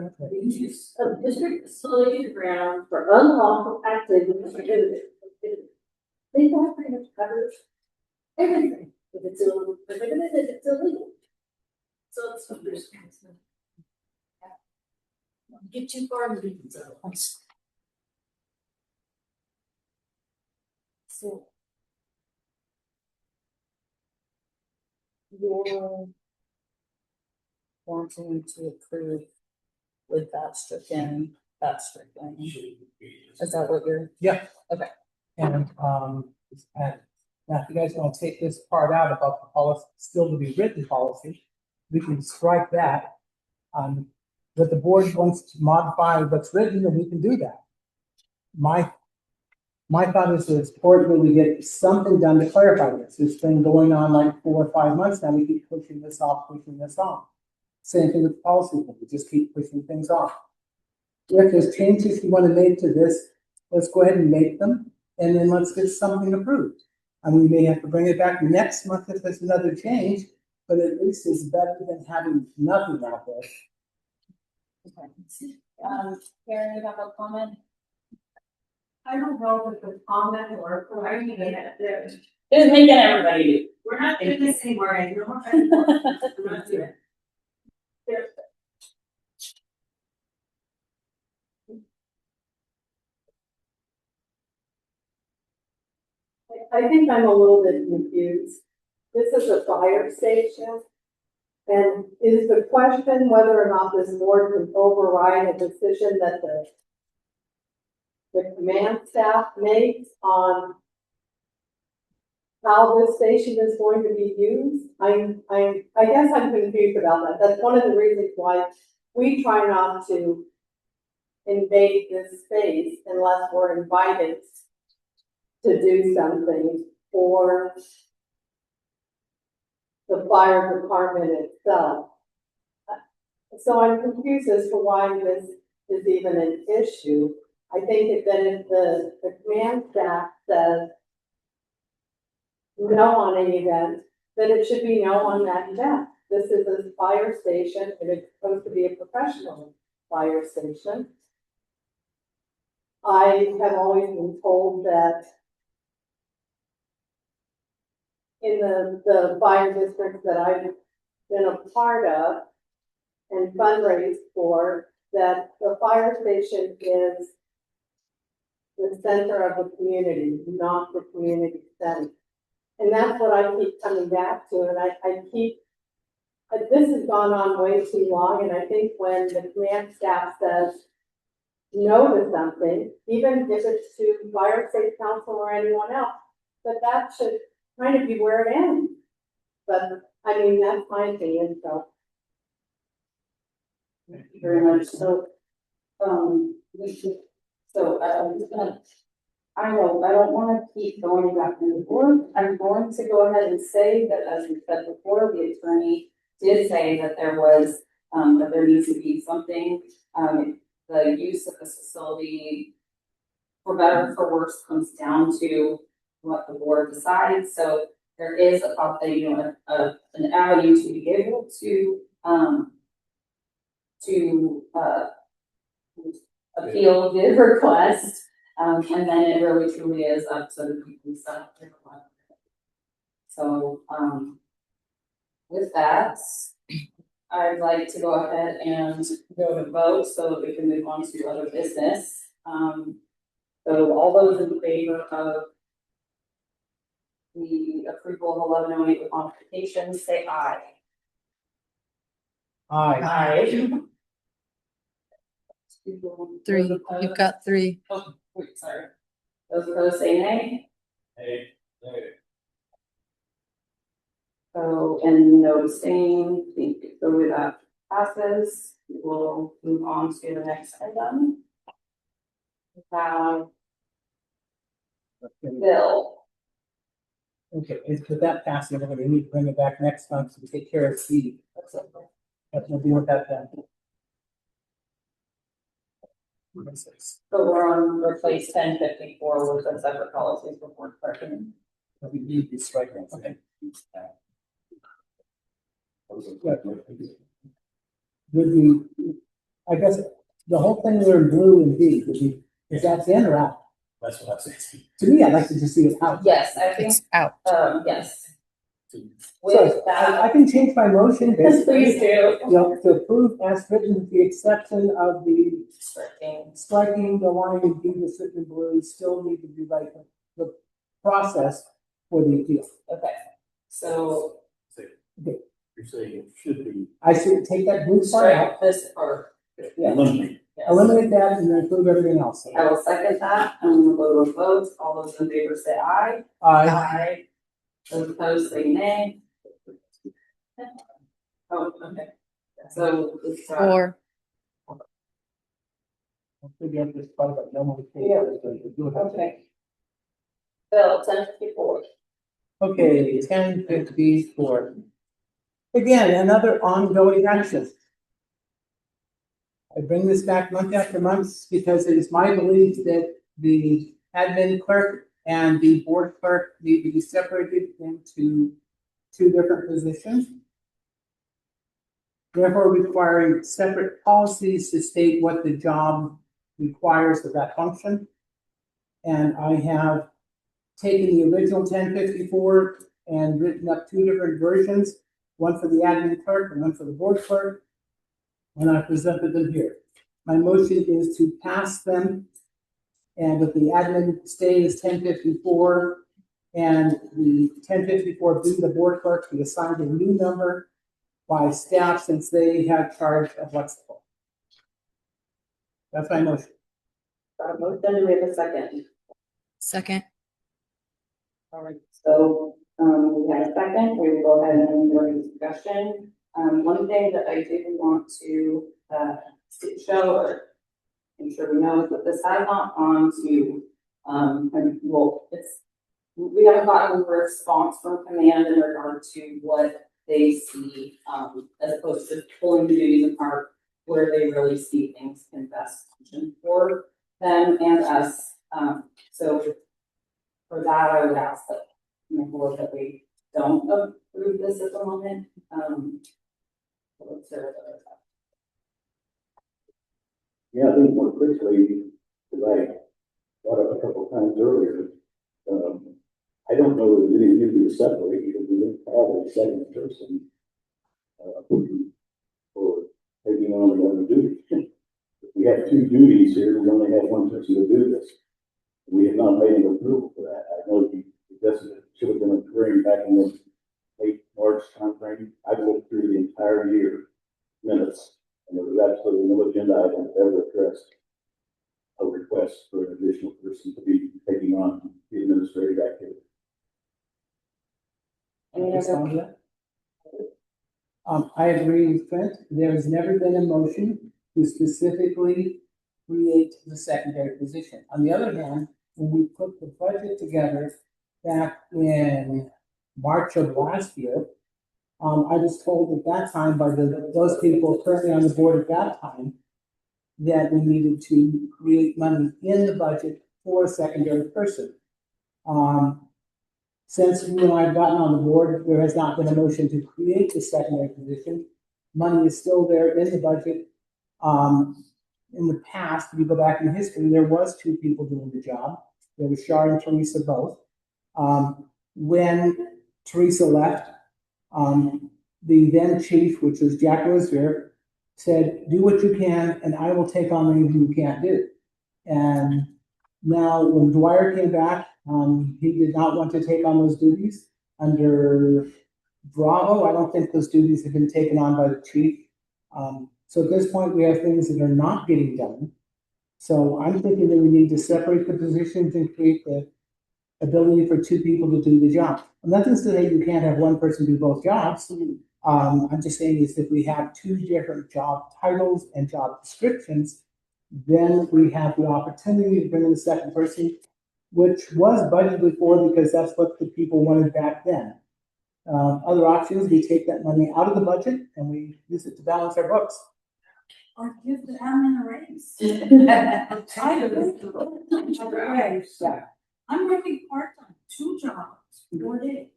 The use of district facility ground for unlawful activities prohibited. They don't pretty much covers everything. If it's illegal, prohibited, if it's illegal. So it's understandable. Get too far into these other ones. So. You're wanting to approve with that stricken. Is that what you're? Yeah. Okay. And now if you guys want to take this part out about the policy, still to be written policy, we can strike that. But the board wants to modify what's written, and we can do that. My thought is it's important that we get something done to clarify this. It's been going on like 4 or 5 months now. We keep pushing this off. Same thing with policy. We just keep pushing things off. If there's changes you want to make to this, let's go ahead and make them, and then let's get something approved. I mean, we may have to bring it back next month if there's another change, but at least it's better than having nothing out there. Karen, you have a comment? I don't know if it's a comment or I mean, Just making everybody do. We're not doing this anymore, and you're not doing it. I think I'm a little bit confused. This is a fire station. And is the question whether or not this board can override a decision that the command staff makes on how this station is going to be used? I guess I'm confused about that. That's one of the reasons why we try not to invade this space unless we're invited to do something for the fire department itself. So I'm confused as to why this is even an issue. I think that if the command staff says no on an event, then it should be no on that event. This is a fire station, and it's supposed to be a professional fire station. I have always been told that in the fire districts that I've been a part of and fundraised for, that the fire station is the center of the community, not the community center. And that's what I keep coming back to, and this has gone on way too long, and I think when the command staff says no to something, even if it's to fire safe council or anyone else, that should kind of be where it ends. But I mean, that's my opinion, so. Thank you very much. So, I don't want to keep going back and forth. I'm going to go ahead and say that, as we said before, the attorney did say that there was, that there needs to be something, the use of this facility, for better or for worse, comes down to what the board decides. So there is an avenue to be able to appeal the request, and then it really truly is up to the people who set up their request. So with that, I'd like to go ahead and go to vote so that we can move on to other business. So all those in favor of the approval of 1108 with modifications, say aye. Aye. Aye. Three, you've got three. Oh, wait, sorry. Those opposed say nay. Hey, So, and no abstain, so that passes. We'll move on to the next item. We have Bill. Okay, with that passing, we're gonna need to bring it back next month to take care of C. That's gonna deal with that then. So we're on replace 1054 with a separate policies before clerking. We need this right now. Okay. Would be, I guess, the whole thing we're in blue and D, would be, is that in or out? that's what I'm saying. To me, I'd like to just see it out. Yes, I think, It's out. yes. So With I that, can change my motion. yes, please do. You know, to approve as written with the exception of the striking the line and being the written blue, still need to be like the process for the appeal. Okay, so Okay. You're saying it should be. I should take that blue part out, strike this part. Yeah. Eliminate. Yes. eliminate that, and then include everything else. I will second that, and we'll go to a vote. All those in favor say aye. Aye. Those opposed say nay. Oh, okay. So it's Four. I'll figure out this part about no modification. okay. Bill 1054. Okay, 1054. Again, another ongoing action. I bring this back month after month because it is my belief that the admin clerk and the board clerk need to be separated into two different positions. Therefore, requiring separate policies to state what the job requires of that function. And I have taken the original 1054 and written up two different versions, one for the admin clerk and one for the board clerk, and I presented them here. My motion is to pass them, and with the admin staying as 1054 and the 1054 being the board clerk be assigned a new number by staff since they have charge of Lexington. That's my motion. Got a motion, do we have a second? Second. All right, so, we have a second, we will go ahead and do a discussion. One thing that I do want to, show, or I'm sure we know, is that this has not gone to, and well, we haven't gotten a response from command in regard to what they see, as opposed to pulling the duties apart where they really see things can best function for them and us. So for that, I would ask that, that we don't approve this at the moment. Yeah, I think more quickly, because I brought up a couple of times earlier, I don't know that any of you separate, because we didn't have a second person for taking on another duty. We have two duties here, we only have one person to do this. We have not made an approval for that. I know this should have been occurring back in the late March timeframe. I've looked through the entire year minutes, and there was absolutely no agenda item that ever addressed a request for an additional person to be taking on the administrative activity. I agree with Trent. There has never been a motion to specifically create the secondary position. On the other hand, when we put the budget together back in March of last year, I was told at that time by those people currently on the board at that time that we needed to create money in the budget for a secondary person. Since you and I have gotten on the board, there has not been a motion to create the secondary position. Money is still there in the budget. In the past, if you go back in history, there was two people doing the job. There was Shar and Teresa both. When Teresa left, the then chief, which was Jack Rozier, said, do what you can, and I will take on anything you can't do. And now when Dwyer came back, he did not want to take on those duties. Under Bravo, I don't think those duties have been taken on by the chief. So at this point, we have things that are not getting done. So I'm thinking that we need to separate the positions and create the ability for two people to do the job. Nothing to say you can't have one person do both jobs. I'm just saying is if we have two different job titles and job descriptions, then we have the opportunity to bring in a second person, which was budgeted for because that's what the people wanted back then. Other options, we take that money out of the budget and we use it to balance our books. Or give the admin a raise. I'm tired of it. Yeah. I'm working part-time, 2 jobs, 4 days.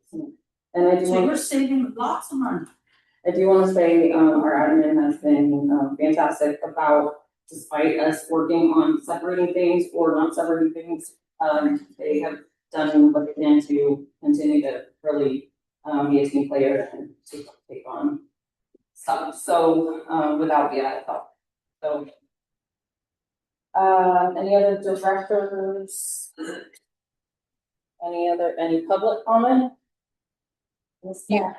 And I do So want, we're saving lots of money. I do want to say, our admin has been, fantastic about, despite us working on separating things or not separating things, they have done what they can to continue to really, be a team player and to take on stuff. So, without the added help. So, any other directors? Any public comment? Yeah.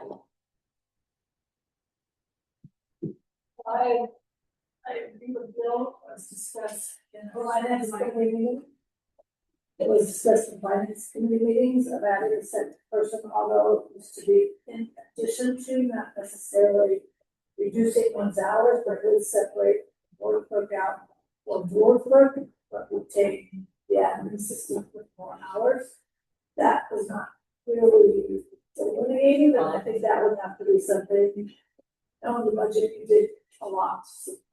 I agree with Bill, as discussed in the finance committee meeting. It was discussed in finance committee meetings about a second person, although it was to be in addition to, not necessarily reducing one's hours, but really separate board clerk out or board clerk, but would take the admin assistant with more hours. That was not really delineated, and I think that would have to be something. On the budget, you did a lot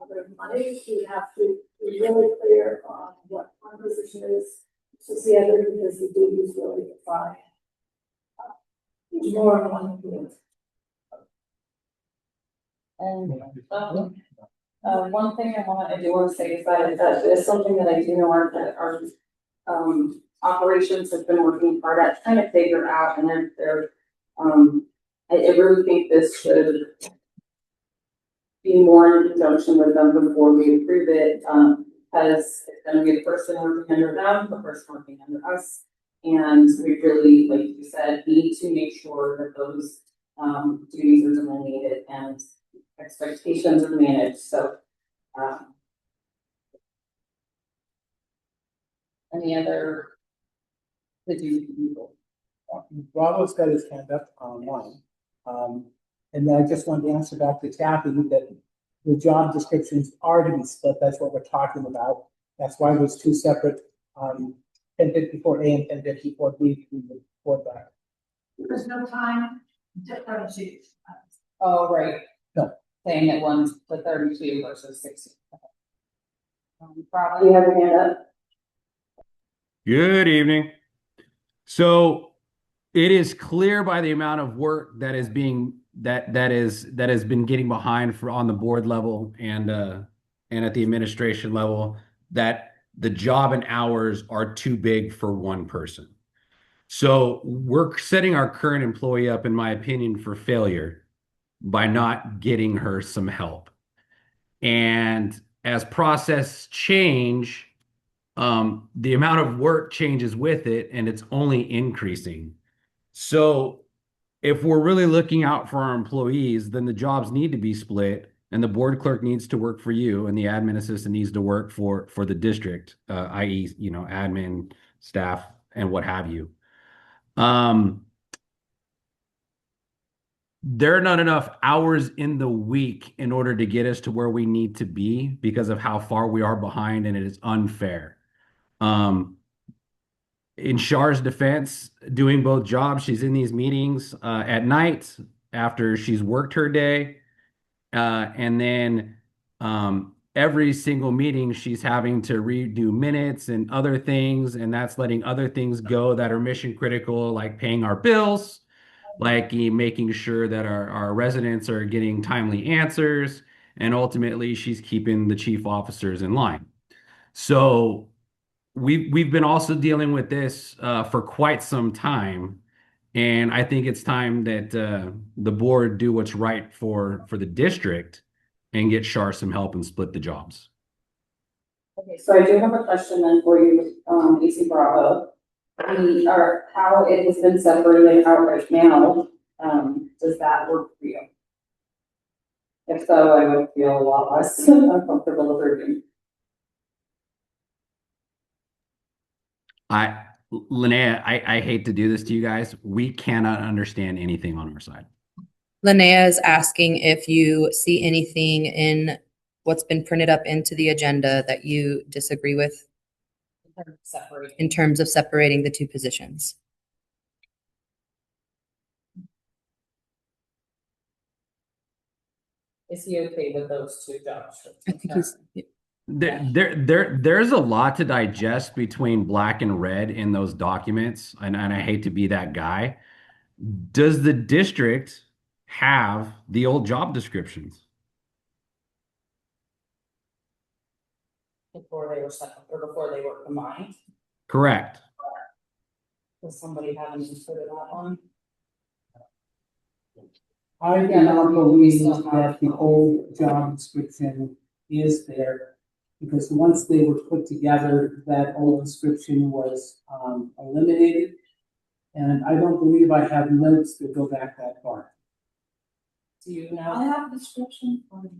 of money. You have to be really clear on what one position is to the other, because the duties really define more on one board. And one thing I do want to say is that it's something that I do know our operations has been working hard at trying to figure out, and then they're, I really think this should be more in conjunction with them before we approve it, because it's gonna be a person working under them, a person working under us. And we really, like you said, need to make sure that those, duties are delineated and expectations are managed, so, any other? Did you? Bravo's got his hand up online. And then I just wanted to answer back to Kathy that the job descriptions are to be split. That's what we're talking about. That's why there's two separate, 1054A and 1054B for that. There's no time difference. Oh, right. No. Saying that one's the 32 versus 60. You have your hand up? Good evening. So it is clear by the amount of work that is being that has been getting behind for on the board level and at the administration level that the job and hours are too big for one person. So we're setting our current employee up, in my opinion, for failure by not getting her some help. And as process change, the amount of work changes with it, and it's only increasing. So if we're really looking out for our employees, then the jobs need to be split, and the board clerk needs to work for you, and the admin assistant needs to work for the district, i.e., admin, staff, and what have you. There are not enough hours in the week in order to get us to where we need to be because of how far we are behind, and it is unfair. In Char's defense, doing both jobs, she's in these meetings at night after she's worked her day. And then every single meeting, she's having to redo minutes and other things. And that's letting other things go that are mission critical, like paying our bills, like making sure that our residents are getting timely answers. And ultimately, she's keeping the chief officers in line. So we've been also dealing with this for quite some time, and I think it's time that the board do what's right for the district and get Char some help and split the jobs. Okay, so I do have a question then for you, AC Bravo. How it has been separated out right now, does that work for you? If so, I would feel a lot less uncomfortable approving. Linnea, I hate to do this to you guys. We cannot understand anything on our side. Linnea is asking if you see anything in what's been printed up into the agenda that you disagree with in terms of separating the two positions. Is he okay with those two jobs? I think he's. There's a lot to digest between black and red in those documents, and I hate to be that guy. Does the district have the old job descriptions? Before they were set up, or before they were combined? Correct. Does somebody have any input of that one? I do not believe that the old job description is there, because once they were put together, that old description was eliminated. And I don't believe I have notes that go back that far. Do you know? I have a description for you.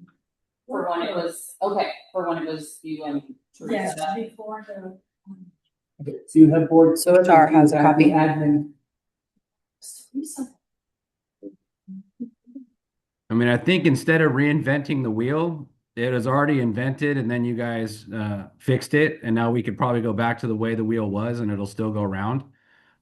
For when it was, okay, for when it was you and Yes, Teresa. before the. Okay, so you have board. So Char has a copy. Admin. I mean, I think instead of reinventing the wheel, it was already invented, and then you guys fixed it, and now we could probably go back to the way the wheel was, and it'll still go around.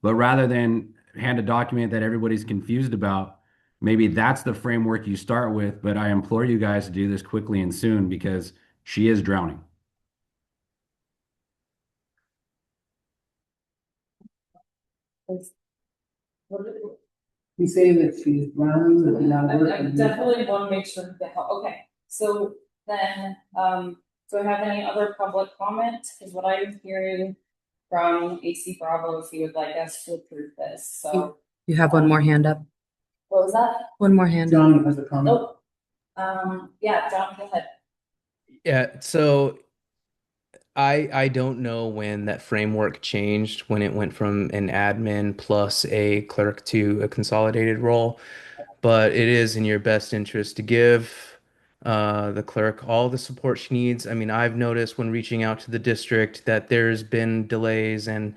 But rather than hand a document that everybody's confused about, maybe that's the framework you start with. But I implore you guys to do this quickly and soon, because she is drowning. You say that she's drowning, that you're not I working. definitely want to make sure that, okay, so then, do I have any other public comment? Because what I'm hearing from AC Bravo if you would like us to approve this, so. You have one more hand up. What was that? One more hand up. John has a comment. Nope. Yeah, John, go ahead. Yeah, so I don't know when that framework changed, when it went from an admin plus a clerk to a consolidated role, but it is in your best interest to give the clerk all the support she needs. I mean, I've noticed when reaching out to the district that there's been delays and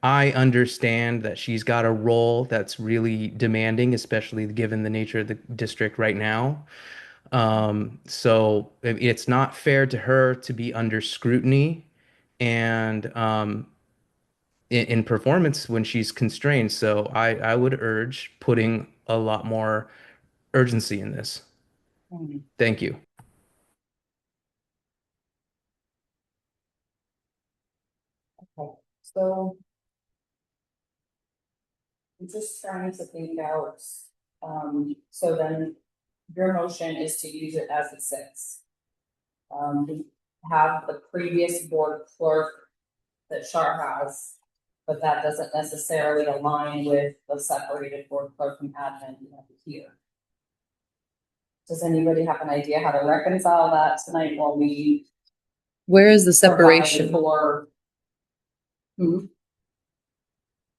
I understand that she's got a role that's really demanding, especially given the nature of the district right now. So it's not fair to her to be under scrutiny and in performance when she's constrained. So I would urge putting a lot more urgency in this. Thank you. So. I'm just trying to think out, so then your motion is to use it as it sits. We have the previous board clerk that Char has, but that doesn't necessarily align with the separated board clerk and admin we have here. Does anybody have an idea how to reconcile that tonight while we? Where is the provide separation? For.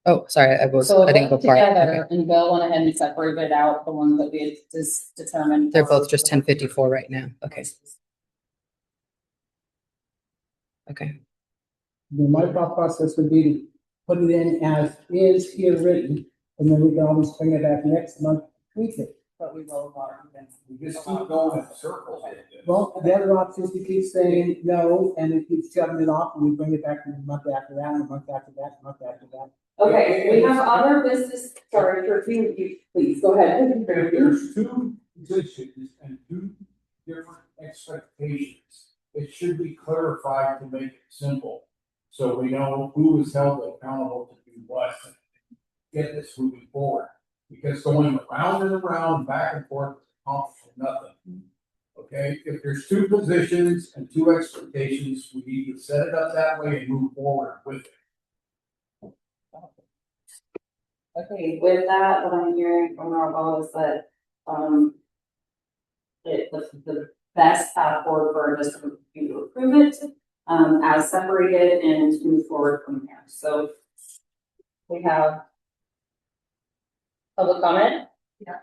Oh, sorry, I So didn't go far. together, Okay. and Bill went ahead and separated out the ones that we had just determined. They're both just 1054 right now. Okay. Okay. My thought process would be to put it in as is here written, and then we can always bring it back next month, tweak it. But we will are against. We just keep going in circles. Well, the other option is to keep saying no, and it keeps shoving it off, and we bring it back the month after that, and the month after that, and the month after that. Okay, we have other business, sorry, for you, please, go ahead. If there's two positions and two different expectations, it should be clarified to make it simple. So we know who is held accountable to do what, and get this moving forward. Because going around and around, back and forth, accomplishing nothing. Okay, if there's two positions and two expectations, we need to set it up that way and move forward with it. Okay, with that, what I'm hearing from our law is that, the best path forward for us would be to approve it, as separated and to move forward from there. So we have public comment?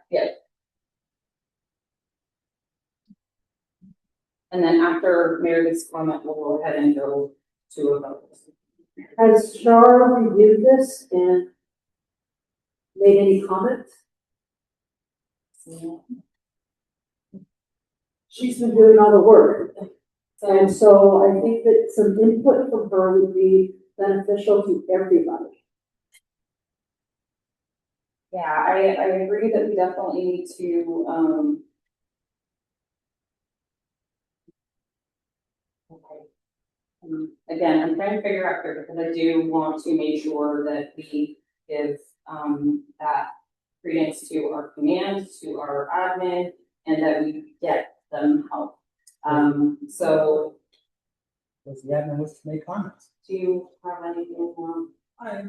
Yeah. And then after Meredith's comment, we'll go ahead and go to a vote. Has Char reviewed this and made any comments? She's been doing all the work. And so I think that some input from her would be beneficial to everybody. Yeah, I agree that we definitely need to, again, I'm trying to figure out here because I do want to make sure that we give, that credence to our command, to our admin, and that we get them help. So. Does the admin wish to make comments? Do you have anything? I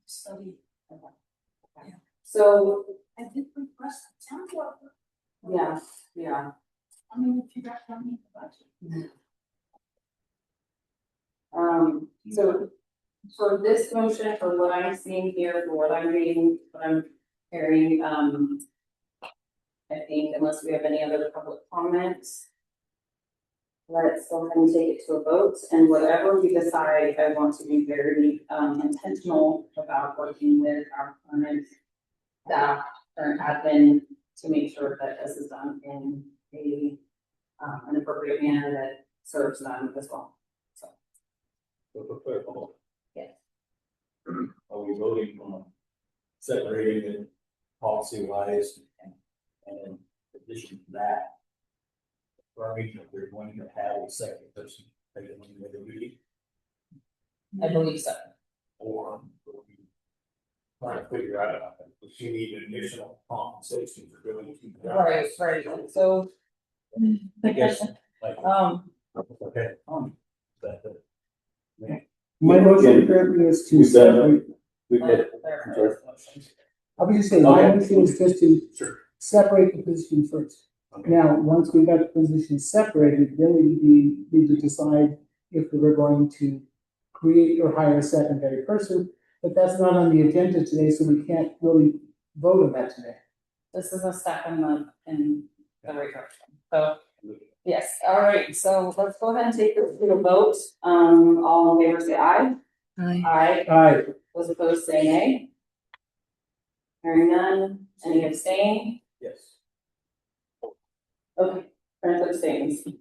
study. Okay. So, I did request a town worker. yeah. I mean, if you got money, budget. So for this motion, for what I'm seeing here, for what I'm reading, what I'm hearing, I think unless we have any other public comments, let's go ahead and take it to a vote, and whatever we decide, I want to be very intentional about working with our current staff, current admin, to make sure that this is done in an appropriate manner that serves them as well. So for clarifying, Yes. are we voting on separating it policy wise and in addition to that, confirming that we're going to have a second person take it when they're ready? I believe so. Or are we trying to figure out if she need additional compensation for doing two jobs? Right. So. I guess, like, Um, okay, that, yeah. My motion currently is to We've done- separate, We've had, I'm sorry. I was just saying, my Okay. motion is just to Sure. separate the position first. Okay. Now, once we got the positions separated, then we need to decide if we were going to create or hire a secondary person, but that's not on the agenda today, so we can't really vote on that today. This is a step in the right direction. So, yes, all right, so let's go ahead and take this to a vote. All in favor, say aye. Aye. Aye. Aye. Those opposed, say nay. Hearing none, any abstain? Yes. Okay, Frank abstains. So,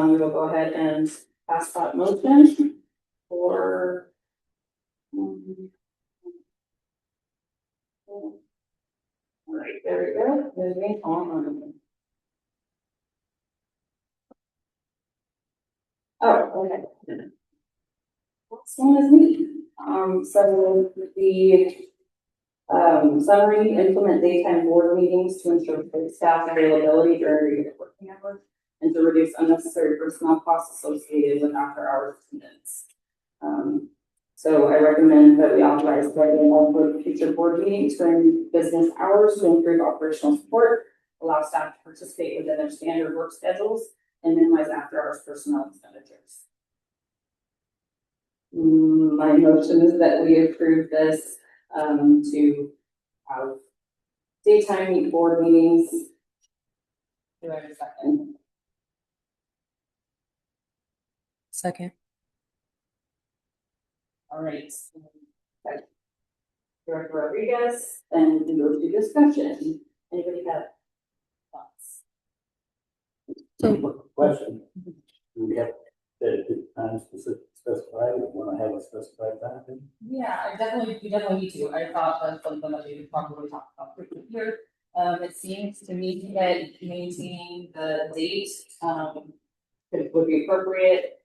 we will go ahead and pass that motion for. All right, there we go, moving on. Oh, okay. What's one is me? So the summary, implement daytime board meetings to ensure paid staff availability during regular working hours and to reduce unnecessary personnel costs associated with after hours attendance. So I recommend that we authorize scheduling of future board meetings during business hours to improve operational support, allow staff to participate within their standard work schedules, and minimize after hours personnel expenditures. My motion is that we approve this to have daytime board meetings. Do I have a second? Second. All right. Okay. Director Rodriguez, then we go to discussion. Anybody have thoughts? Question. Do we have dedicated time specified, or want to have a specified time? Yeah, we definitely need to. I thought that's something that we could probably talk about quickly here. It seems to me that maintaining the date, would be appropriate.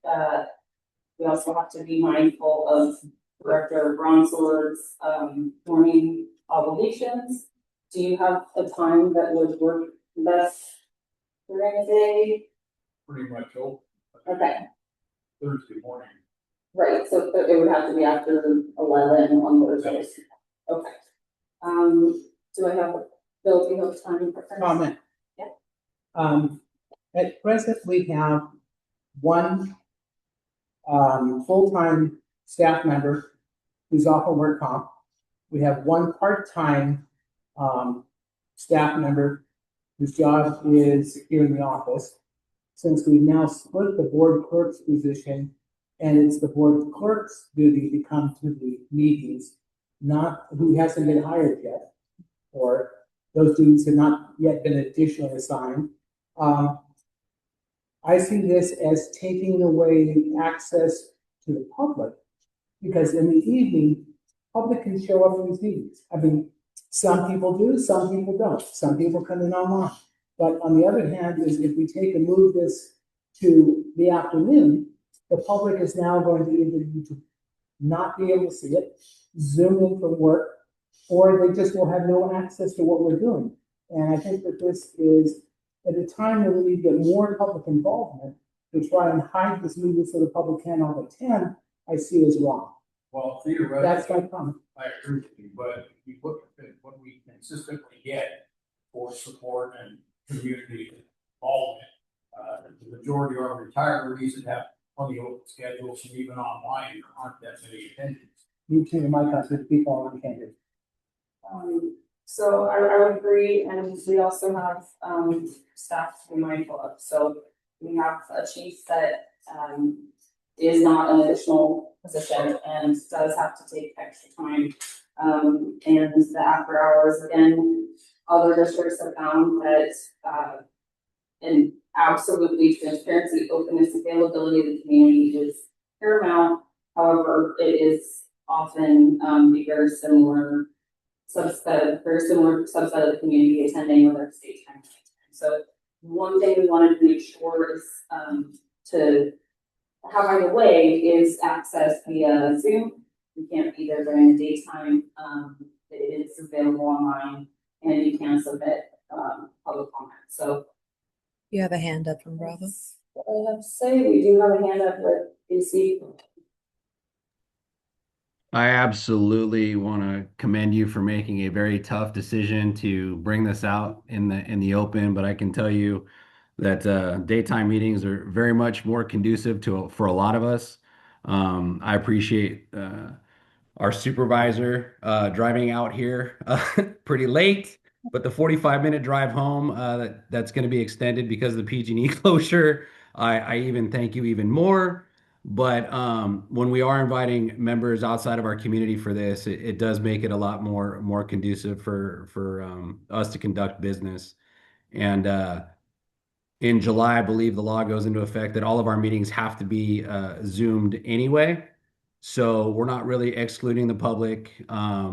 We also have to be mindful of Director Bronsword's, morning obligations. Do you have a time that would work best during the day? Pretty much open. Okay. Thursday morning. Right, so it would have to be after 11 on Thursdays. Okay. Do I have, Bill, do you have time? Comment. Yeah. At present, we have one full-time staff member who's off of work comp. We have one part-time staff member whose job is here in the office. Since we now split the board clerk's position, and it's the board clerk's duty to come to the meetings, not who hasn't been hired yet, or those duties have not yet been additionally assigned. I see this as taking away access to the public, because in the evening, public can show up for these meetings. I mean, some people do, some people don't. Some people come in online. But on the other hand, is if we take and move this to the afternoon, the public is now going to either need to not be able to see it, Zoom in from work, or they just will have no access to what we're doing. And I think that this is at a time that we need to get more public involvement to try and hide this meeting so the public can all attend, I see as wrong. Well, theoretically, That's my comment. I agree with you, but if you look at what we consistently get for support and community involvement, the majority are retirees that have plenty of open schedules, and even online, there aren't that many attendants. You turn your mic on so the people already can't hear. So I would agree, and we also have staff to be mindful of. So we have a chief that is not an additional position and does have to take extra time. And the after hours, again, other districts have found that and absolutely transparency, openness, availability of the community is paramount. However, it is often a very similar subset of the community attending with our state time. So one thing we wanted to make sure is to have either way is access via Zoom. You can't be there during the daytime. It is available online and you can submit public comment. So You have a hand up from Bravo. what I have to say, we do have a hand up with AC. I absolutely want to commend you for making a very tough decision to bring this out in the open, but I can tell you that daytime meetings are very much more conducive to for a lot of us. I appreciate our supervisor driving out here pretty late, but the 45-minute drive home that's going to be extended because of the PG&E closure. I even thank you even more. But when we are inviting members outside of our community for this, it does make it a lot more conducive for us to conduct business. And in July, I believe the law goes into effect that all of our meetings have to be Zoomed anyway. So we're not really excluding the public. I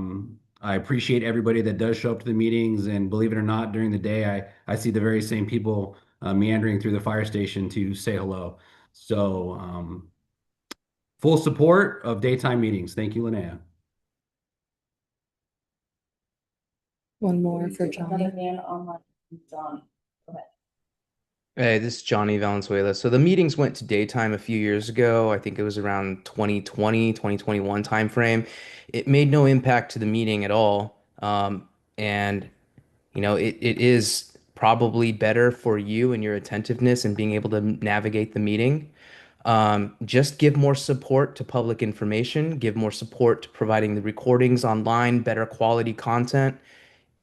appreciate everybody that does show up to the meetings, and believe it or not, during the day, I see the very same people meandering through the fire station to say hello. So full support of daytime meetings. Thank you, Linnea. One more for Another John. hand on my John. Go ahead. Hey, this is Johnny Valenzuela. So the meetings went to daytime a few years ago. I think it was around 2020, 2021 timeframe. It made no impact to the meeting at all. And it is probably better for you and your attentiveness and being able to navigate the meeting. Just give more support to public information, give more support to providing the recordings online, better quality content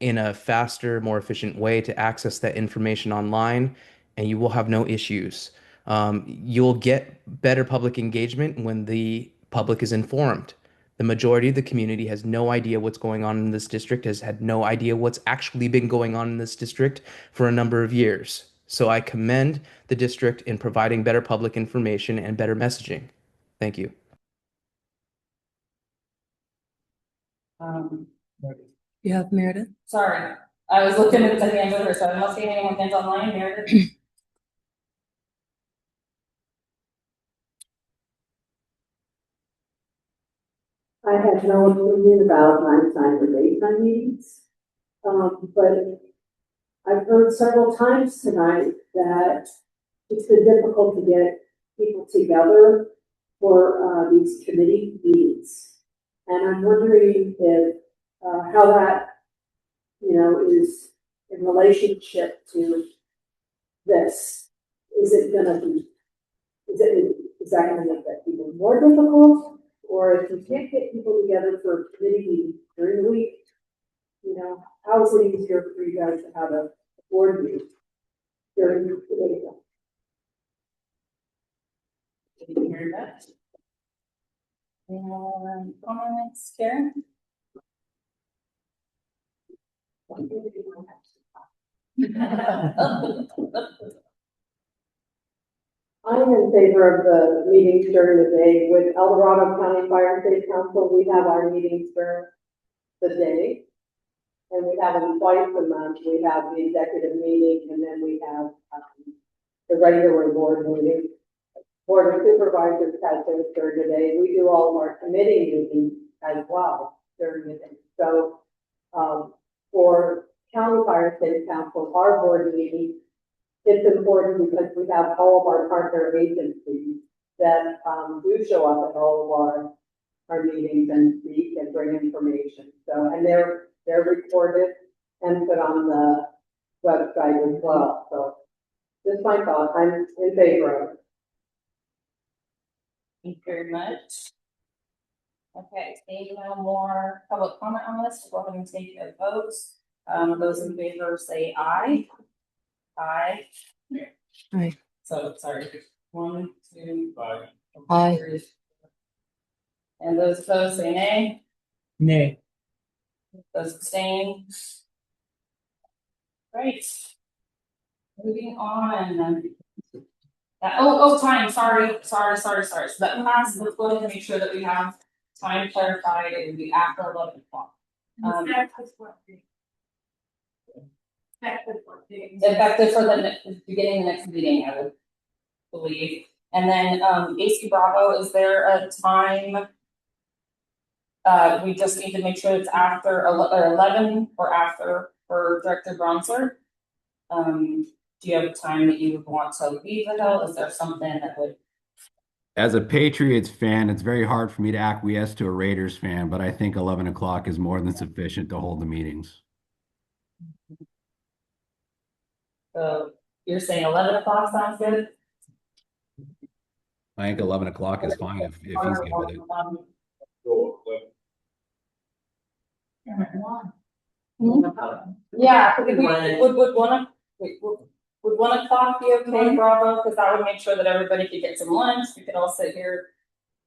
in a faster, more efficient way to access that information online, and you will have no issues. You'll get better public engagement when the public is informed. The majority of the community has no idea what's going on in this district, has had no idea what's actually been going on in this district for a number of years. So I commend the district in providing better public information and better messaging. Thank you. You have Meredith? Sorry, I was looking at the hands over, so I must see anyone hands online, Meredith. I have no opinion about nighttime or daytime meetings. But I've heard several times tonight that it's been difficult to get people together for these committee meetings. And I'm wondering if, how that, is in relationship to this. Is it gonna be, is that gonna make that even more difficult? Or if you can't get people together for a committee meeting during the week, how is it easier for you guys to have a board meeting during the day? Did you hear that? Comments, Karen? I'm in favor of the meetings during the day. With El Dorado County Fire Safety Council, we have our meetings during the day. And we have them twice a month. We have the executive meeting, and then we have the regular board meeting. Board of Supervisors has those during the day. We do all of our committee meetings as well during the day. So for County Fire Safety Council, our board meeting, it's important because we have all of our partner agencies that do show up at all of our meetings and speak and bring information. So, and they're recorded and put on the website as well. So just my thought, I'm in favor of it. Thank you very much. Okay, seeing no more public comment on this, we'll go ahead and take a vote. Those in favor say aye. Aye. Aye. So, sorry, 1, 2, 5. Aye. 3. And those opposed say nay. Nay. Those abstain. Right. Moving on. Time, sorry. So that passed, let's go ahead and make sure that we have time clarified, it will be after 11 o'clock. Effective for the beginning of the next meeting, I would believe. And then, AC Bravo, is there a time? We just need to make sure it's after 11 or after for Director Bronzer. Do you have a time that you would want to leave it out? Is there something that would As a Patriots fan, it's very hard for me to acquiesce to a Raiders fan, but I think 11 o'clock is more than sufficient to hold the meetings. So you're saying 11 o'clock sounds good? I think 11 o'clock is fine if he's good with it. Yeah, would 1 o'clock be okay, Bravo? Because that would make sure that everybody could get some lunch. We could all sit here,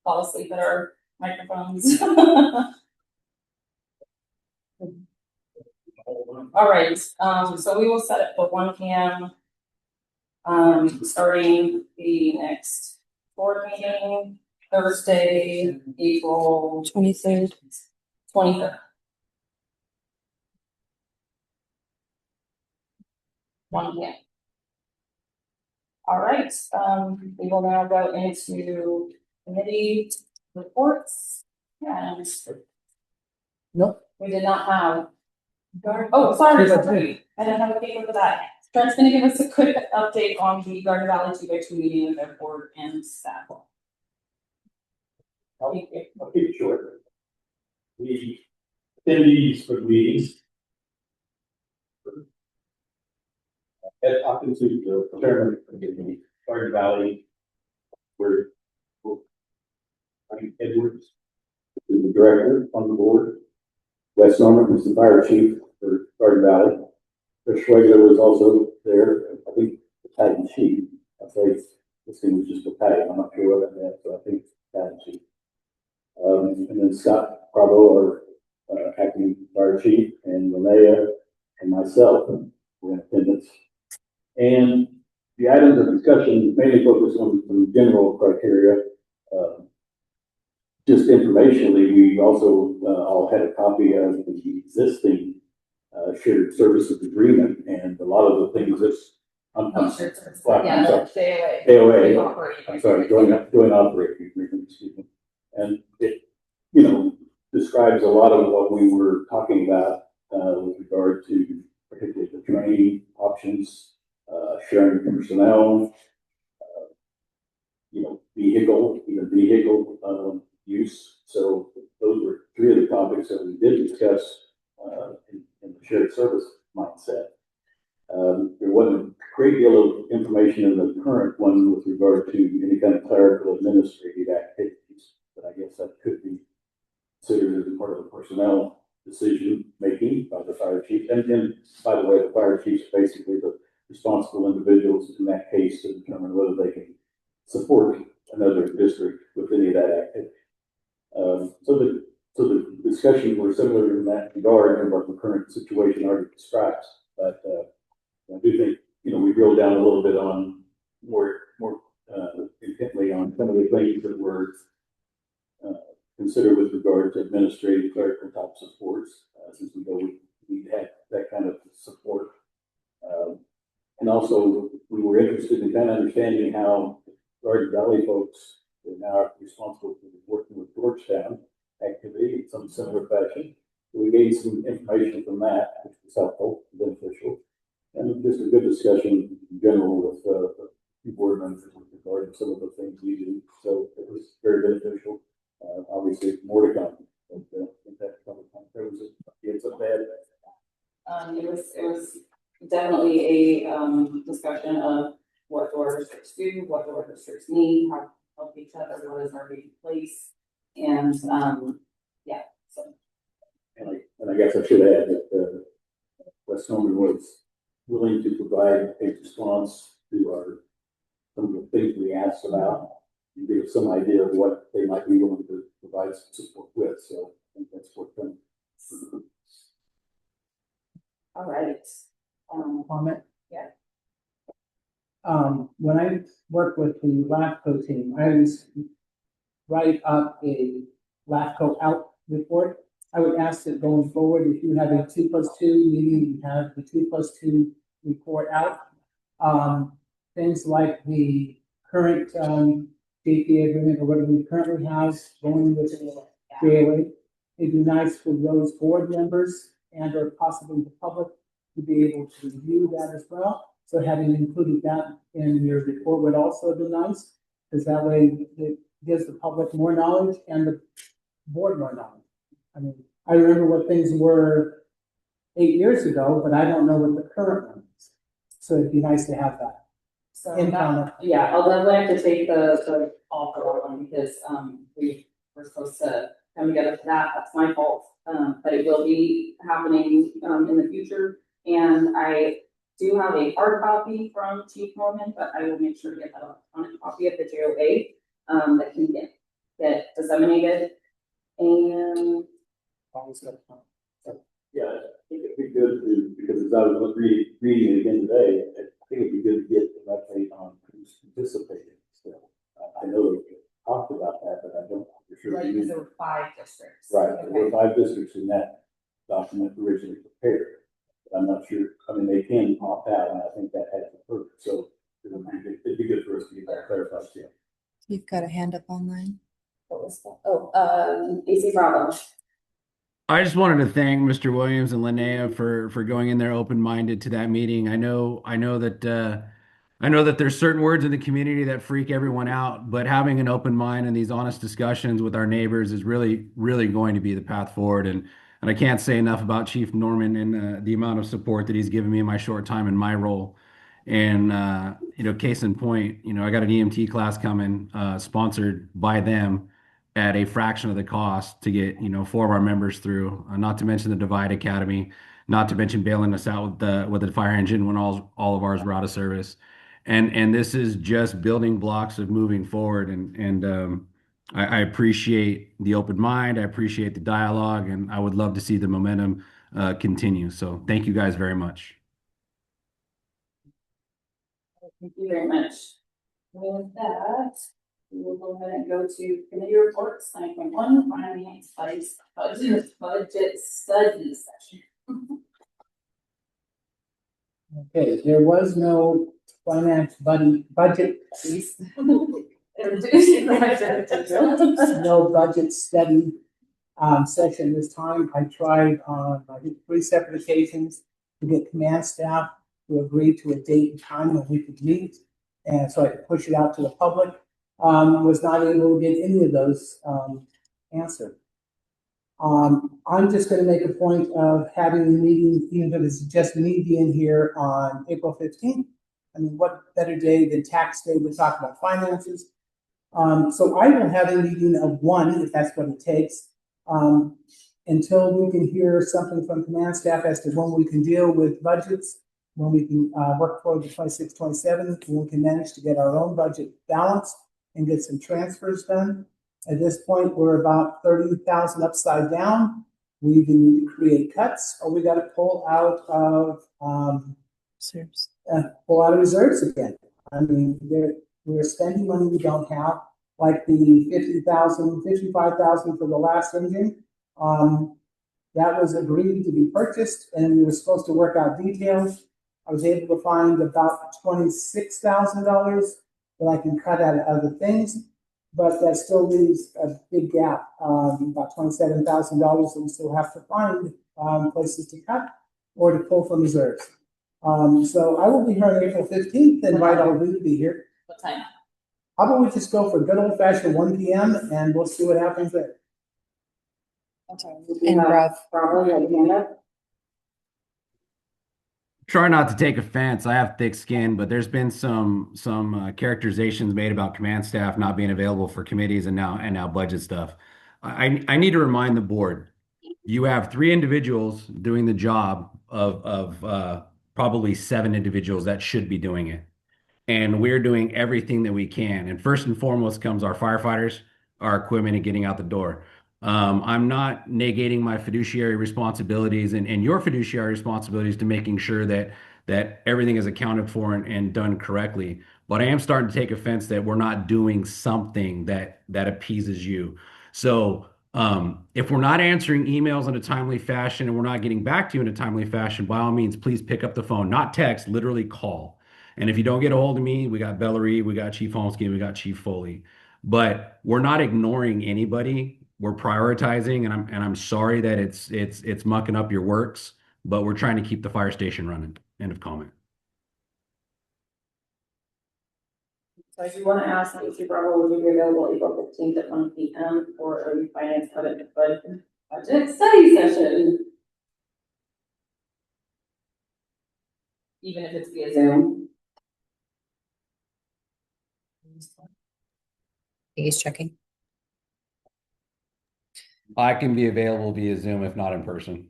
fall asleep at our microphones. All right, so we will set it for 1 p.m. Starting the next board meeting, Thursday, April 23rd. 23rd. 1 p.m. All right, we will now go into committee reports. And Nope. we did not have. Oh, sorry, I didn't have a paper for that. Trent's gonna give us a quick update on the Garden Valley 2x2 meeting with their board and staff. I'll keep it short. The attendees for the meetings. Ed Hopkins, who's the chairman of the Garden Valley, we're Edwards, who's the director on the board. Wes Norman, who's the fire chief for Garden Valley. Chris Schwegler was also there. I think the battalion chief. I say this thing was just a battalion. I'm not sure what that meant, so I think battalion chief. And then Scott Bravo, our acting fire chief, and Linnea and myself were in attendance. And the items of discussion mainly focused on some general criteria. Just informationally, we also all had a copy of the existing shared services agreement, and a lot of the things that's AOA. I'm sorry, joint operating agreement, excuse me. And it, describes a lot of what we were talking about with regard to particularly the training options, sharing personnel, vehicle use. So those were 3 of the topics that we did discuss in the shared service mindset. There wasn't a great deal of information in the current one with regard to any kind of clerical administrative activities, but I guess that could be considered as a part of the personnel decision making by the fire chief. And then, by the way, the fire chiefs are basically the responsible individuals in that case to determine whether they can support another district with any of that activity. So the discussions were similar in that regard and what the current situation already describes. But I do think we drilled down a little bit on more intently on some of the things that were considered with regard to administrative clerical type supports, since we had that kind of support. And also we were interested in kind of understanding how Garden Valley folks are now responsible for working with Georgetown activity in some similar fashion. We gained some information from that, which was helpful, beneficial, and just a good discussion in general with the board members with regard to some of the things we do. So it was very beneficial. Obviously, more to come. But, there was it's a bad. It was definitely a discussion of what door districts do, what door districts need, how to help each other, what is already in place, and yeah. So. And I guess I should add that Wes Norman was willing to provide a response to some of the things we asked about and give us some idea of what they might be willing to provide some support with. So I think that's what them. All right. Comment? Yeah. When I worked with the LAFCO team, I always write up a LAFCO out report. I would ask that going forward, if you have a 2+2 meeting, you have the 2+2 report out. Things like the current JPA agreement or whatever we currently have going with daily. It'd be nice for those board members and or possibly the public to be able to review that as well. So having included that in your report would also be nice. because that way it gives the public more knowledge and the board more knowledge. I mean, I remember what things were 8 years ago, but I don't know what the current one is. So it'd be nice to have that. So In that, comment. yeah, I'll definitely have to take the call for that one because, we were supposed to come together for that. That's my fault. But it will be happening, in the future. And I do have a hard copy from Chief Norman, but I will make sure to get that electronic copy of the JOA, that can get disseminated. And Always got to. Yeah, I think it'd be good to, because as I was reading it again today, I think it'd be good to get an update on who's participating still. I know we talked about that, but I don't for sure. right, because there were 5 districts. Right, there were 5 districts in that document originally prepared. But I'm not sure, I mean, they can opt out, and I think that has occurred, so it'd be good for us to get that clarified, yeah. You've got a hand up online. What was that? Oh, AC Bravo. I just wanted to thank Mr. Williams and Linnea for going in there open-minded to that meeting. I know that there's certain words in the community that freak everyone out, but having an open mind and these honest discussions with our neighbors is really, really going to be the path forward. And I can't say enough about Chief Norman and the amount of support that he's given me in my short time in my role. And case in point, I got an EMT class coming, sponsored by them at a fraction of the cost to get 4 of our members through. Not to mention the Divide Academy, not to mention bailing us out with the fire engine when all of ours were out of service. And this is just building blocks of moving forward. And I appreciate the open mind. I appreciate the dialogue, and I would love to see the momentum continue. So thank you guys very much. Thank you very much. With that, we will go ahead and go to committee reports, 9.1, finance, budget study session. Okay, there was no finance budget. No budget study session this time. I tried on, I think, 3 separate occasions to get command staff to agree to a date and time when we could meet, and so I could push it out to the public. Was not able to get any of those answered. I'm just going to make a point of having a meeting, even if it's just me being here on April 15th. I mean, what better day than tax day to talk about finances? So I will have a meeting of 1, if that's what it takes, until we can hear something from command staff as to when we can deal with budgets, when we can work toward the 26, 27, when we can manage to get our own budget balanced and get some transfers done. At this point, we're about 30,000 upside down. We either need to create cuts, or we got to pull out of reserves again. I mean, we're spending money we don't have, like the 50,000, 55,000 for the last engine. That was agreed to be purchased, and we were supposed to work out details. I was able to find about $26,000 that I can cut out of other things, but that still leaves a big gap, about $27,000 that we still have to find places to cut or to pull from reserves. So I will be here on April 15th, and invite all of you to be here. What time? How about we just go for good old fashioned 1 p.m. and we'll see what happens there. And Rob. Probably like hand up. Try not to take offense. I have thick skin, but there's been some characterizations made about command staff not being available for committees and now budget stuff. I need to remind the board, you have 3 individuals doing the job of probably 7 individuals that should be doing it. And we're doing everything that we can. And first and foremost comes our firefighters, our equipment, and getting out the door. I'm not negating my fiduciary responsibilities and your fiduciary responsibilities to making sure that everything is accounted for and done correctly. But I am starting to take offense that we're not doing something that appeases you. So if we're not answering emails in a timely fashion and we're not getting back to you in a timely fashion, by all means, please pick up the phone, not text, literally call. And if you don't get a hold of me, we got Bellery, we got Chief Holmsky, we got Chief Foley. But we're not ignoring anybody. We're prioritizing, and I'm sorry that it's mucking up your works, but we're trying to keep the fire station running. End of comment. So I do want to ask, Mr. Bravo, would you be available April 15th at 1 p.m. for a finance budget study session? Even if it's via Zoom. He's checking. I can be available via Zoom if not in person.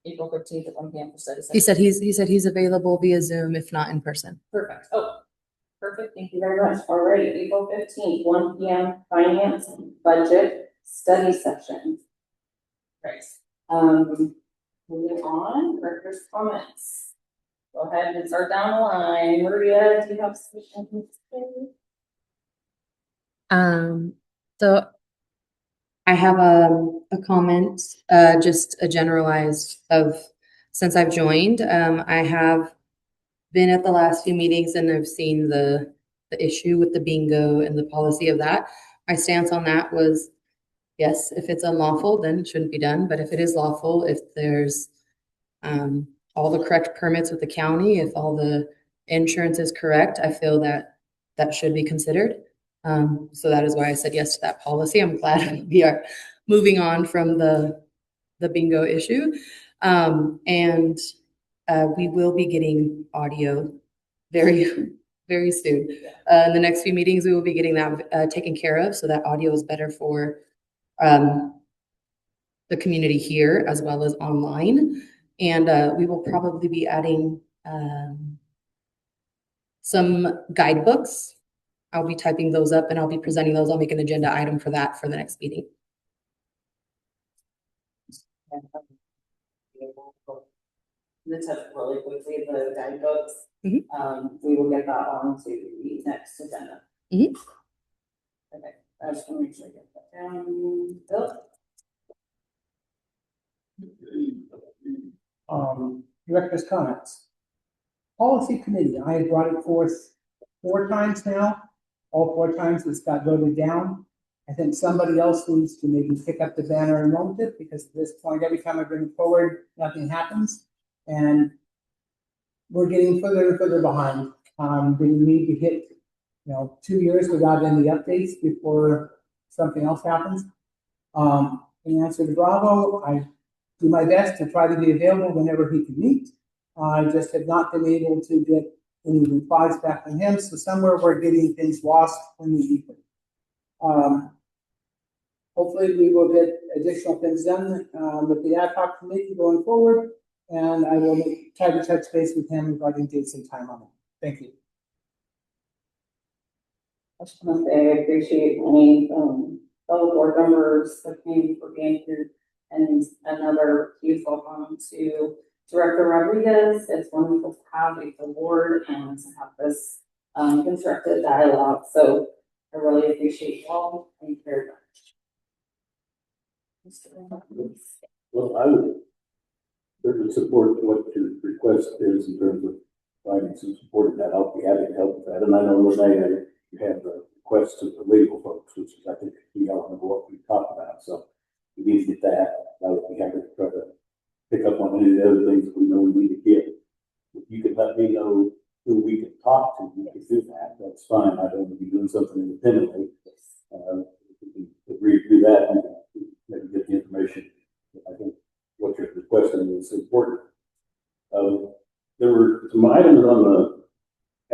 April 15th at 1 p.m. for study session. He said he's available via Zoom if not in person. Perfect. Oh, perfect. Thank you very much. All right, April 15th, 1 p.m. finance budget study session. Right. Moving on, director's comments. Go ahead and start down the line. Maria, do you have sufficient? So I have a comment, just a generalized of since I've joined. I have been at the last few meetings and I've seen the issue with the bingo and the policy of that. My stance on that was, yes, if it's unlawful, then it shouldn't be done. But if it is lawful, if there's all the correct permits with the county, if all the insurance is correct, I feel that that should be considered. So that is why I said yes to that policy. I'm glad we are moving on from the bingo issue. And we will be getting audio very, very soon. In the next few meetings, we will be getting that taken care of. So that audio is better for the community here as well as online. And we will probably be adding some guidebooks. I'll be typing those up and I'll be presenting those. I'll make an agenda item for that for the next meeting. Let's have really quickly the guidebooks. Mm-hmm. We will get that on to the next agenda. Mm-hmm. Okay, I just want to make sure I get that down. Bill? Director's comments. Policy committee, I have brought it forth 4 times now. All 4 times it's got voted down. I think somebody else needs to maybe pick up the banner and run with it, because at this point, every time I bring it forward, nothing happens. And we're getting further and further behind. We need to hit, 2 years without any updates before something else happens. In answer to Bravo, I do my best to try to be available whenever he can meet. I just have not been able to get any replies back from him, so somewhere we're getting things lost in the ether. Hopefully we will get additional things done with the ad hoc committee going forward, and I will try to touch base with him regarding dates and time on it. Thank you. I just want to say I appreciate any fellow board members that came for being here, and another huge welcome to Director Rodriguez. It's wonderful to have a full board and to have this constructive dialogue. So I really appreciate you all. Thank you very much. Well, I would certainly support what your request is in terms of finding some support in that. I'll be happy to help with that. And I know Renee, you have the requests of the legal folks, which is, I think, a key element of what we talked about. So we need to get that. I would be happy to try to pick up on any of the other things that we know we need to get. If you could let me know who we can talk to, we can do that. That's fine. I don't want to be doing something independently. If we can agree to do that, we can maybe get the information. I think what you're requesting is important. There were some items on the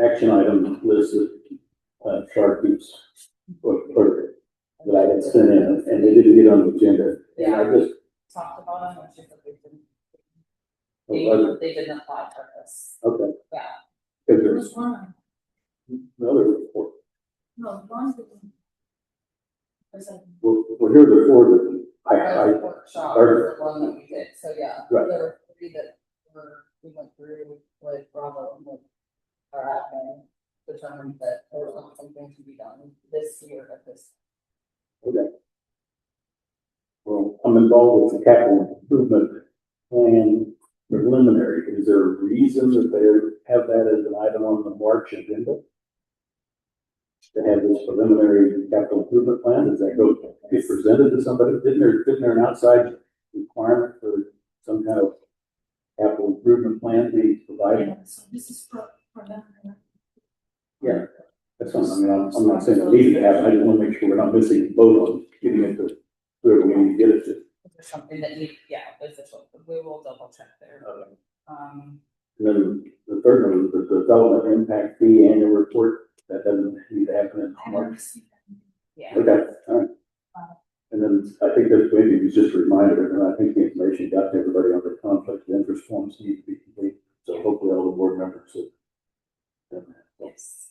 action item list that Sharp keeps that I had sent in, and they didn't get on the agenda. Yeah, I just talked about them, which is that they didn't apply for this. okay. Yeah. Because there's one. another report. No, one. Well, here are the 4 that I Workshop is the one that we did, so yeah. Right. There were 3 that we went through with Bravo and with our admin, determined that there was not something to be done this year at this. okay. Well, I'm involved with the capital improvement plan preliminary. Is there a reason that they have that as an item on the March agenda? To have this preliminary capital improvement plan, does that go get presented to somebody? Isn't there an outside requirement for some kind of capital improvement plan to be provided? Yeah, so this is for them. fine. I mean, I'm not saying it needs to happen. I just want to make sure we're not missing the boat on getting it to whoever we need to get it to. Is there something that you, yeah, is this what, we will double check there. And then the third one is the development impact fee annual report. That doesn't need to happen in March. Yeah. Okay, all right. And then I think this maybe was just a reminder, and I think the information got to everybody on the conflict of interest forms need to be complete. So hopefully all the board members have done that. Yes.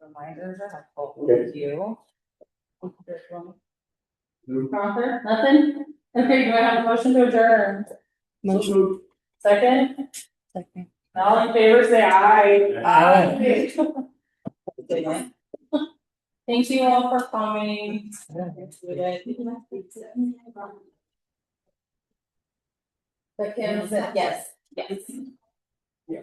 Reminders are helpful. Okay. Thank you. Arthur, nothing? Okay, do I have a motion to adjourn? Motion. Second? Second. All in favor, say aye. Aye. Thank you all for coming. But Kim said yes. Yes. Yeah.